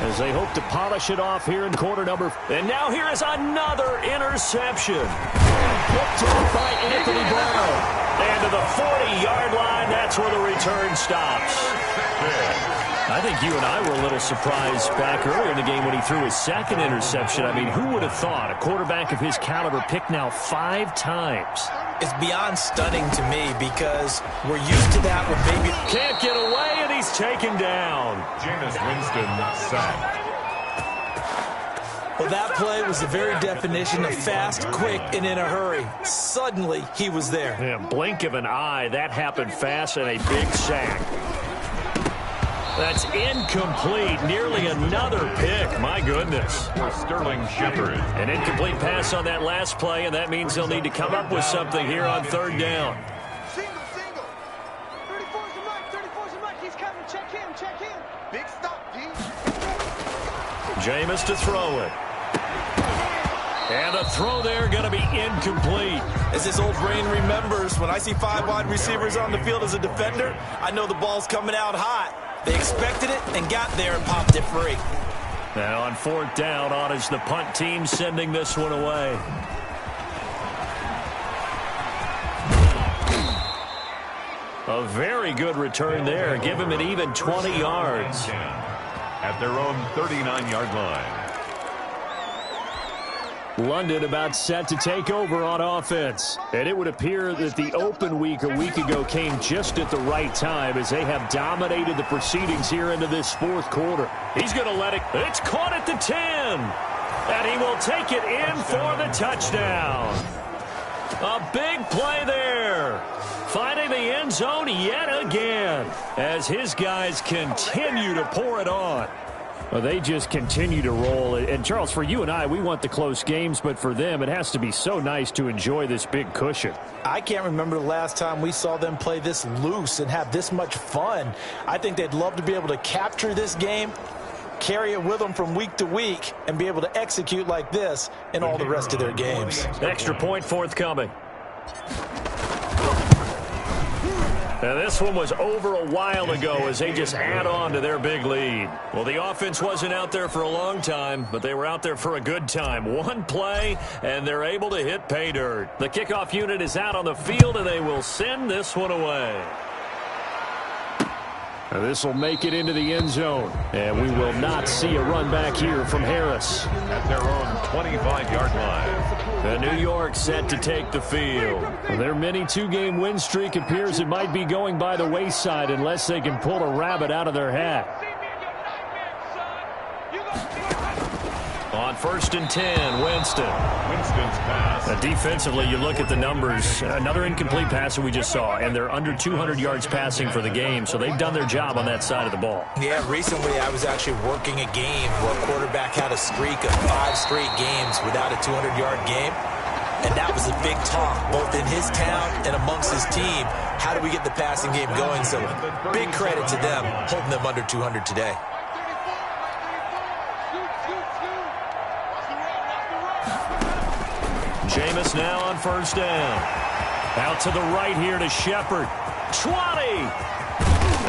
as they hope to polish it off here in quarter number. And now here is another interception. Picked off by Anthony Brown. And to the 40-yard line, that's where the return stops. I think you and I were a little surprised back earlier in the game when he threw his second interception. I mean, who would have thought a quarterback of his caliber picked now 5 times? It's beyond stunning to me because we're used to that with maybe... Can't get away, and he's taken down. Jameis Winston sacked. Well, that play was the very definition of fast, quick, and in a hurry. Suddenly, he was there. Yeah, blink of an eye, that happened fast, and a big sack. That's incomplete. Nearly another pick. My goodness. For Sterling Shepard. An incomplete pass on that last play, and that means they'll need to come up with something here on third down. Single. 34's the mic. 34's the mic. He's coming. Check him. Check him. Big stop, D. Jameis to throw it. And the throw there going to be incomplete. As this old brain remembers, when I see 5 wide receivers on the field as a defender, I know the ball's coming out hot. They expected it and got there and popped it free. Now on fourth down, on is the punt team sending this one away. A very good return there. Give him an even 20 yards. At their own 39-yard line. London about set to take over on offense. And it would appear that the open week a week ago came just at the right time as they have dominated the proceedings here into this fourth quarter. He's going to let it. It's caught at the 10. And he will take it in for the touchdown. A big play there. Finding the end zone yet again as his guys continue to pour it on. Well, they just continue to roll. And, Charles, for you and I, we want the close games, but for them, it has to be so nice to enjoy this big cushion. I can't remember the last time we saw them play this loose and have this much fun. I think they'd love to be able to capture this game, carry it with them from week to week, and be able to execute like this in all the rest of their games. Extra point forthcoming. Now, this one was over a while ago as they just add on to their big lead. Well, the offense wasn't out there for a long time, but they were out there for a good time. One play, and they're able to hit pay dirt. The kickoff unit is out on the field, and they will send this one away. Now, this will make it into the end zone, and we will not see a run back here from Harris. At their own 25-yard line. The New York set to take the field. Their mini two-game win streak appears it might be going by the wayside unless they can pull a rabbit out of their hat. On 1st and 10, Winston. Winston's pass. Defensively, you look at the numbers. Another incomplete pass that we just saw, and they're under 200 yards passing for the game, so they've done their job on that side of the ball. Yeah, recently I was actually working a game where a quarterback had a streak of 5 straight games without a 200-yard game, and that was a big talk, both in his town and amongst his team. How do we get the passing game going? So big credit to them, holding them under 200 today. Jameis now on 1st down. Out to the right here to Shepard. 20!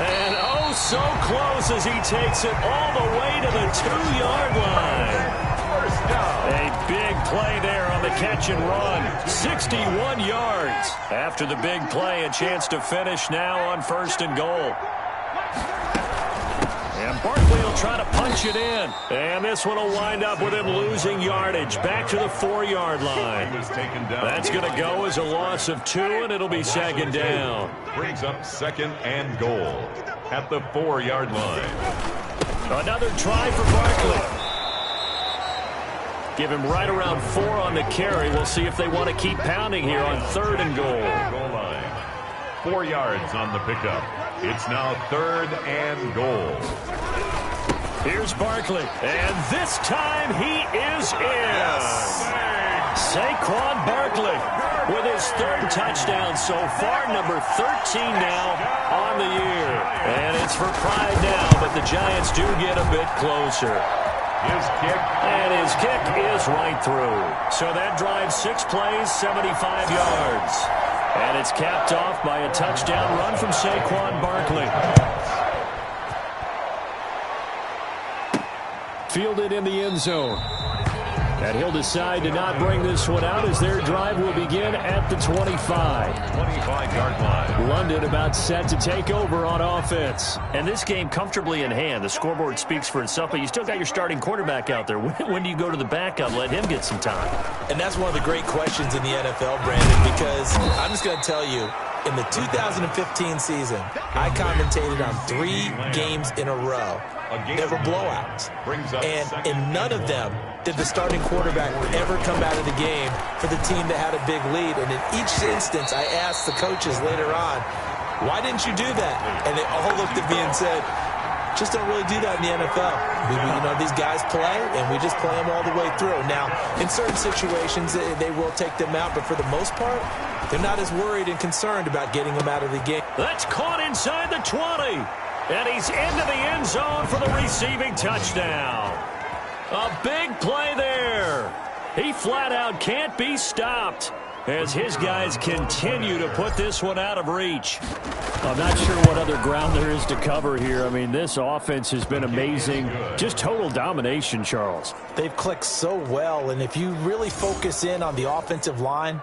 And oh, so close as he takes it all the way to the 2-yard line. First down. A big play there on the catch and run. 61 yards. After the big play, a chance to finish now on 1st and goal. And Barkley will try to punch it in. And this one will wind up with him losing yardage. Back to the 4-yard line. That's going to go as a loss of 2, and it'll be 2nd down. Brings up 2nd and goal at the 4-yard line. Another try for Barkley. Give him right around 4 on the carry. We'll see if they want to keep pounding here on 3rd and goal. Goal line. 4 yards on the pickup. It's now 3rd and goal. Here's Barkley, and this time he is in. Yes. Saquon Barkley with his 3rd touchdown so far, number 13 now on the year. And it's for pride now, but the Giants do get a bit closer. His kick. And his kick is right through. So that drives 6 plays, 75 yards. And it's capped off by a touchdown run from Saquon Barkley. Fielded in the end zone. And he'll decide to not bring this one out as their drive will begin at the 25. 25-yard line. London about set to take over on offense. And this game comfortably in hand. The scoreboard speaks for itself, but you still got your starting quarterback out there. When do you go to the backup, let him get some time? And that's one of the great questions in the NFL, Brandon, because I'm just going to tell you, in the 2015 season, I commentated on 3 games in a row. They were blowouts. And in none of them did the starting quarterback ever come out of the game for the team that had a big lead. And in each instance, I asked the coaches later on, why didn't you do that? And they all looked at me and said, just don't really do that in the NFL. These guys play, and we just play them all the way through. Now, in certain situations, they will take them out, but for the most part, they're not as worried and concerned about getting them out of the game. That's caught inside the 20. And he's into the end zone for the receiving touchdown. A big play there. He flat out can't be stopped as his guys continue to put this one out of reach. I'm not sure what other ground there is to cover here. I mean, this offense has been amazing. Just total domination, Charles. They've clicked so well, and if you really focus in on the offensive line,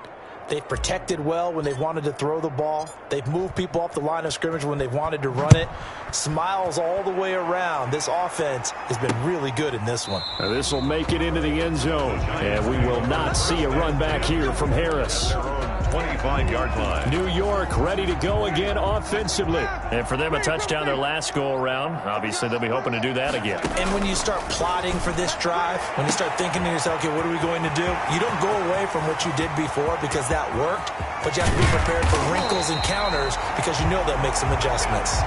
they've protected well when they've wanted to throw the ball. They've moved people off the line of scrimmage when they've wanted to run it. Smiles all the way around. This offense has been really good in this one. Now this will make it into the end zone. And we will not see a run back here from Harris. 25-yard line. New York ready to go again offensively. And for them, a touchdown their last go-around. Obviously, they'll be hoping to do that again. And when you start plotting for this drive, when you start thinking to yourself, okay, what are we going to do? You don't go away from what you did before because that worked, but you have to be prepared for wrinkles and counters because you know they'll make some adjustments.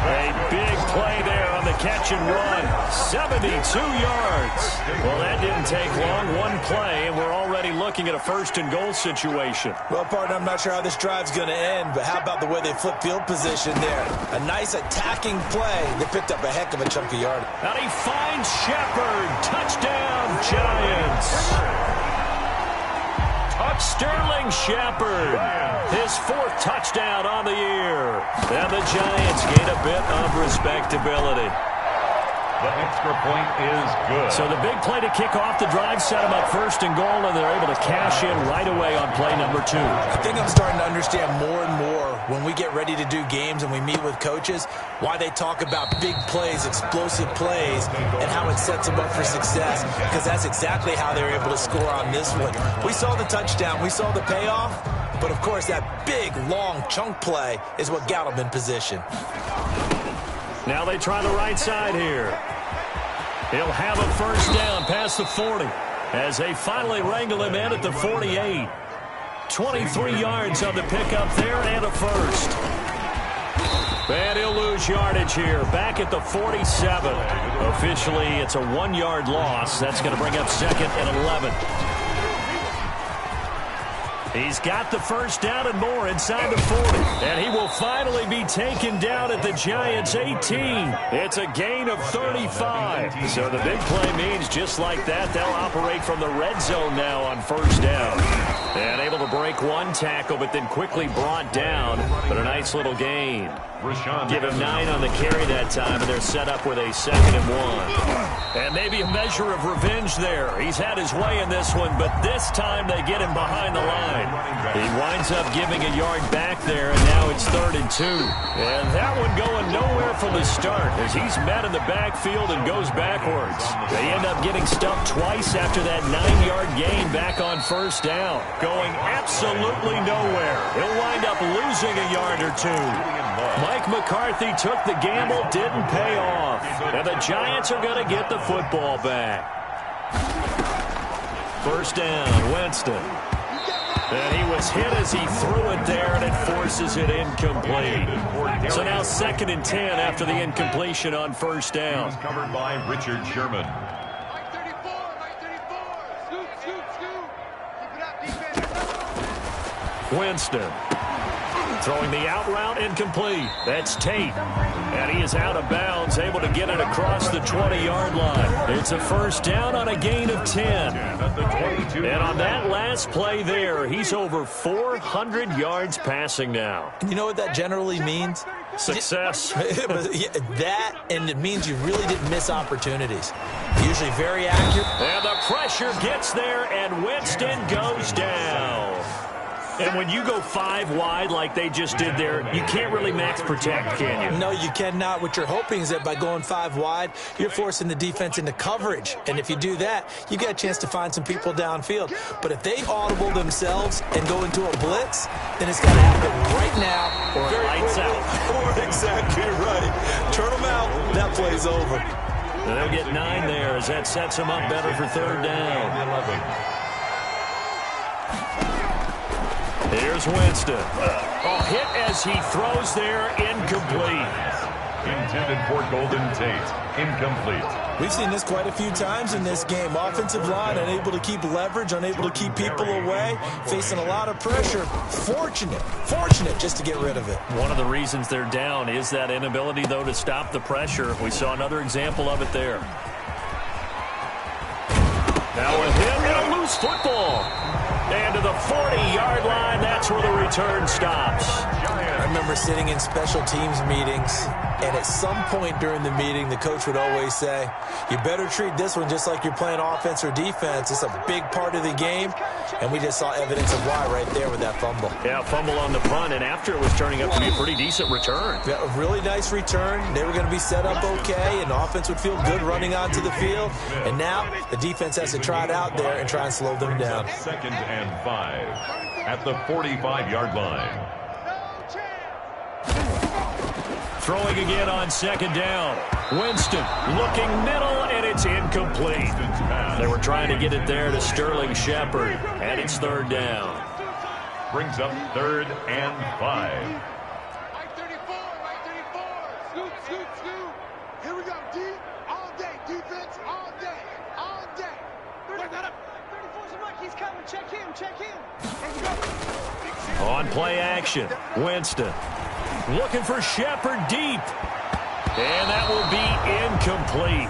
A big play there on the catch and run. 72 yards. Well, that didn't take long. One play, and we're already looking at a first-and-goal situation. Well, partner, I'm not sure how this drive's going to end, but how about the way they flip field position there? A nice attacking play. They picked up a heck of a chunk of yardage. And he finds Shepard. Touchdown, Giants. Sterling Shepard, his 4th touchdown on the year. And the Giants gain a bit of respectability. The extra point is good. So the big play to kick off the drive set them up first and goal, and they're able to cash in right away on play number 2. I think I'm starting to understand more and more when we get ready to do games and we meet with coaches why they talk about big plays, explosive plays, and how it sets them up for success, because that's exactly how they're able to score on this one. We saw the touchdown. We saw the payoff. But, of course, that big, long chunk play is what got them in position. Now they try the right side here. He'll have a first down past the 40 as they finally wrangle him in at the 48. 23 yards on the pickup there and a first. And he'll lose yardage here back at the 47. Officially, it's a 1-yard loss. That's going to bring up 2nd and 11. He's got the first down and more inside the 40. And he will finally be taken down at the Giants' 18. It's a gain of 35. So the big play means just like that, they'll operate from the red zone now on first down. And able to break one tackle, but then quickly brought down. But a nice little gain. Give him 9 on the carry that time, and they're set up with a 2nd and 1. And maybe a measure of revenge there. He's had his way in this one, but this time they get him behind the line. He winds up giving a yard back there, and now it's 3rd and 2. And that one going nowhere from the start as he's met in the backfield and goes backwards. They end up getting stuffed twice after that 9-yard gain back on first down. Going absolutely nowhere. He'll wind up losing a yard or 2. Mike McCarthy took the gamble, didn't pay off. And the Giants are going to get the football back. First down, Winston. And he was hit as he threw it there, and it forces it incomplete. So now 2nd and 10 after the incompletion on first down. Covered by Richard Sherman. Mike 34, Mike 34. Scoot. Keep it up, defense. Winston. Throwing the out route incomplete. That's Tate. And he is out of bounds, able to get it across the 20-yard line. It's a first down on a gain of 10. And on that last play there, he's over 400 yards passing now. You know what that generally means? Success. That, and it means you really didn't miss opportunities. Usually very accurate. And the pressure gets there, and Winston goes down. And when you go 5 wide like they just did there, you can't really max protect, can you? No, you cannot. What you're hoping is that by going 5 wide, you're forcing the defense into coverage. And if you do that, you get a chance to find some people downfield. But if they audible themselves and go into a blitz, then it's got to happen right now. Or lights out. Or exactly right. Turn them out. That play's over. They'll get 9 there as that sets them up better for 3rd down. Here's Winston. A hit as he throws there, incomplete. Intended for Golden Tate. Incomplete. We've seen this quite a few times in this game. Offensive line unable to keep leverage, unable to keep people away, facing a lot of pressure. Fortunate just to get rid of it. One of the reasons they're down is that inability, though, to stop the pressure. We saw another example of it there. Now with him in a loose football. And to the 40-yard line, that's where the return stops. I remember sitting in special teams meetings, and at some point during the meeting, the coach would always say, you better treat this one just like you're playing offense or defense. It's a big part of the game, and we just saw evidence of why right there with that fumble. Yeah, fumble on the punt, and after it was turning up to be a pretty decent return. Yeah, a really nice return. They were going to be set up okay, and the offense would feel good running onto the field. And now the defense has to try it out there and try and slow them down. 2nd and 5 at the 45-yard line. Throwing again on 2nd down. Winston looking middle, and it's incomplete. They were trying to get it there to Sterling Shepard, and it's 3rd down. Brings up 3rd and 5. Mike 34, Mike 34. On play action, Winston looking for Shepard deep. And that will be incomplete.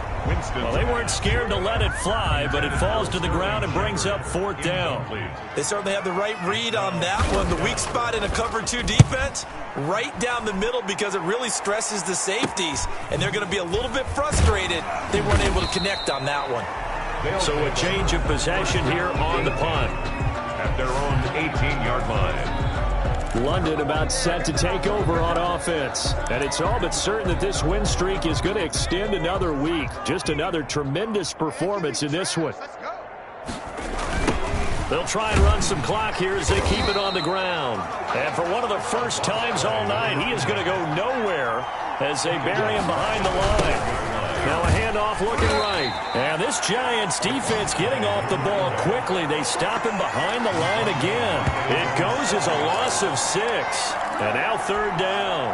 Well, they weren't scared to let it fly, but it falls to the ground and brings up fourth down. They certainly have the right read on that one. The weak spot in a cover 2 defense, right down the middle because it really stresses the safeties. And they're going to be a little bit frustrated they weren't able to connect on that one. So a change of possession here on the punt. At their own 18-yard line. London about set to take over on offense. And it's all but certain that this win streak is going to extend another week. Just another tremendous performance in this one. They'll try and run some clock here as they keep it on the ground. And for one of the first times all night, he is going to go nowhere as they bury him behind the line. Now a handoff looking right. And this Giants defense getting off the ball quickly. They stop him behind the line again. It goes as a loss of 6. And now third down.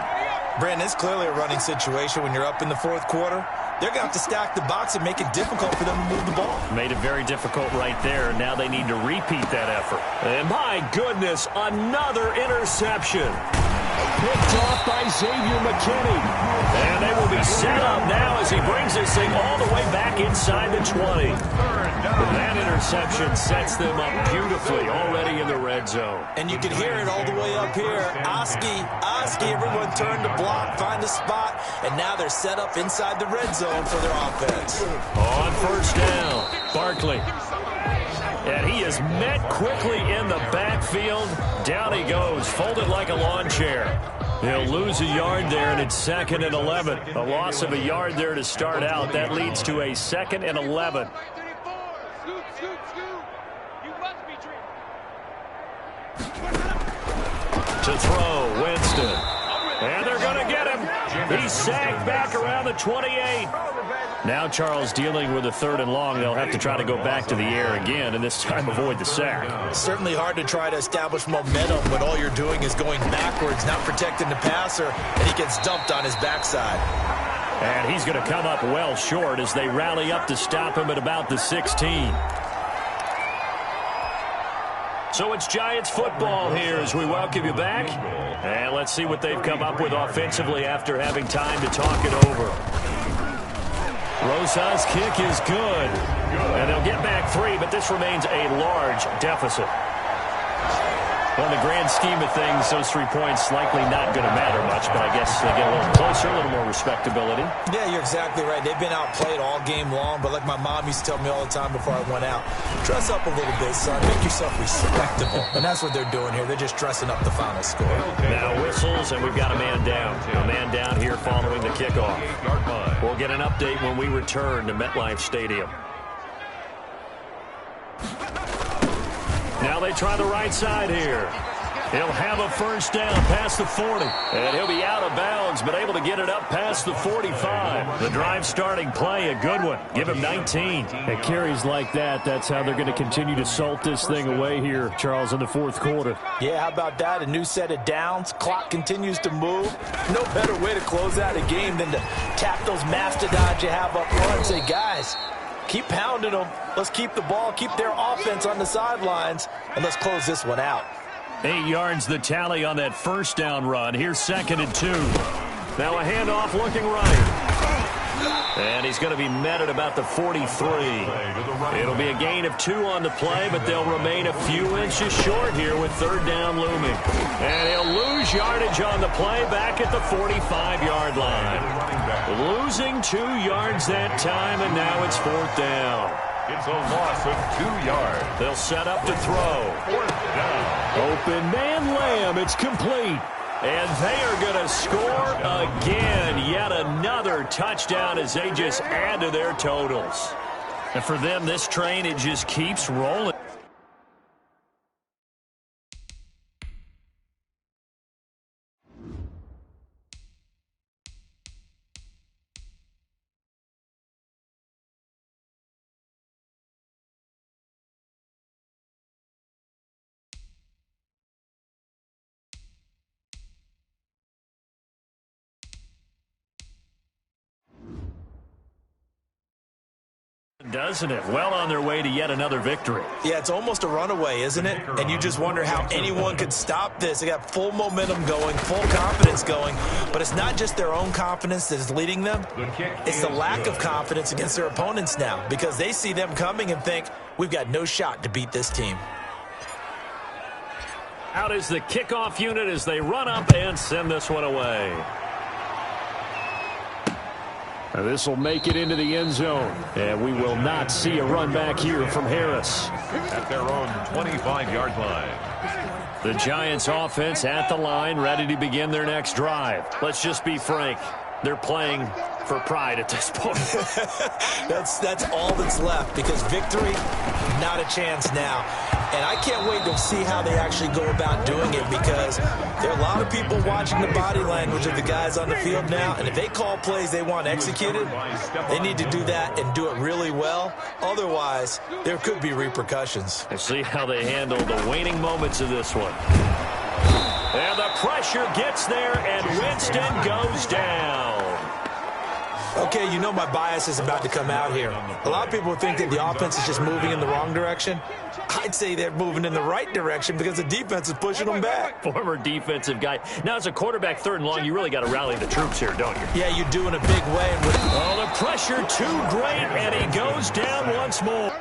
Brandon, it's clearly a running situation when you're up in the fourth quarter. They're going to have to stack the box and make it difficult for them to move the ball. Made it very difficult right there. Now they need to repeat that effort. And my goodness, another interception. Picked off by Xavier McKinney. And they will be set up now as he brings this thing all the way back inside the 20. That interception sets them up beautifully already in the red zone. And you can hear it all the way up here. Oski, everyone turned to block, find a spot, and now they're set up inside the red zone for their offense. On first down, Barkley. And he is met quickly in the backfield. Down he goes, folded like a lawn chair. He'll lose a yard there, and it's 2nd and 11. A loss of a yard there to start out. That leads to a 2nd and 11. To throw, Winston. And they're going to get him. He's sagged back around the 28. Now Charles dealing with a 3rd and long. They'll have to try to go back to the air again, and this time avoid the sack. Certainly hard to try to establish momentum when all you're doing is going backwards, not protecting the passer, and he gets dumped on his backside. And he's going to come up well short as they rally up to stop him at about the 16. So it's Giants football here as we welcome you back. And let's see what they've come up with offensively after having time to talk it over. Rosa's kick is good. And they'll get back 3, but this remains a large deficit. Well, in the grand scheme of things, those 3 points likely not going to matter much, but I guess they get a little closer, a little more respectability. Yeah, you're exactly right. They've been outplayed all game long, but like my mom used to tell me all the time before I went out, dress up a little bit, son. Make yourself respectable. And that's what they're doing here. They're just dressing up the final score. Now whistles, and we've got a man down. A man down here following the kickoff. We'll get an update when we return to MetLife Stadium. Now they try the right side here. He'll have a first down past the 40. And he'll be out of bounds, but able to get it up past the 45. The drive starting play, a good one. Give him 19. At carries like that, that's how they're going to continue to salt this thing away here, Charles, in the fourth quarter. Yeah, how about that? A new set of downs. Clock continues to move. No better way to close out a game than to tap those mastodons you have up front and say, guys, keep pounding them. Let's keep the ball, keep their offense on the sidelines, and let's close this one out. 8 yards the tally on that first down run. Here's 2nd and 2. Now a handoff looking right. And he's going to be met at about the 43. It'll be a gain of 2 on the play, but they'll remain a few inches short here with 3rd down looming. And he'll lose yardage on the play back at the 45-yard line. Losing 2 yards that time, and now it's 4th down. It's a loss of 2 yards. They'll set up to throw. 4th down. Open man Lamb. It's complete. And they are going to score again. Yet another touchdown as they just add to their totals. And for them, this train, it just keeps rolling. Doesn't it? Well on their way to yet another victory. Yeah, it's almost a runaway, isn't it? And you just wonder how anyone could stop this. They got full momentum going, full confidence going. But it's not just their own confidence that is leading them. It's the lack of confidence against their opponents now, because they see them coming and think, we've got no shot to beat this team. Out is the kickoff unit as they run up and send this one away. This will make it into the end zone, and we will not see a run back here from Harris. At their own 25-yard line. The Giants offense at the line, ready to begin their next drive. Let's just be frank. They're playing for pride at this point. That's all that's left, because victory, not a chance now. And I can't wait to see how they actually go about doing it, because there are a lot of people watching the body language of the guys on the field now, and if they call plays they want executed, they need to do that and do it really well. Otherwise, there could be repercussions. We'll see how they handle the waning moments of this one. And the pressure gets there, and Winston goes down. Okay, you know my bias is about to come out here. A lot of people think that the offense is just moving in the wrong direction. I'd say they're moving in the right direction because the defense is pushing them back. Former defensive guy. Now, as a quarterback, 3rd and long, you really got to rally the troops here, don't you? Yeah, you do in a big way. Oh, the pressure too great, and he goes down once more.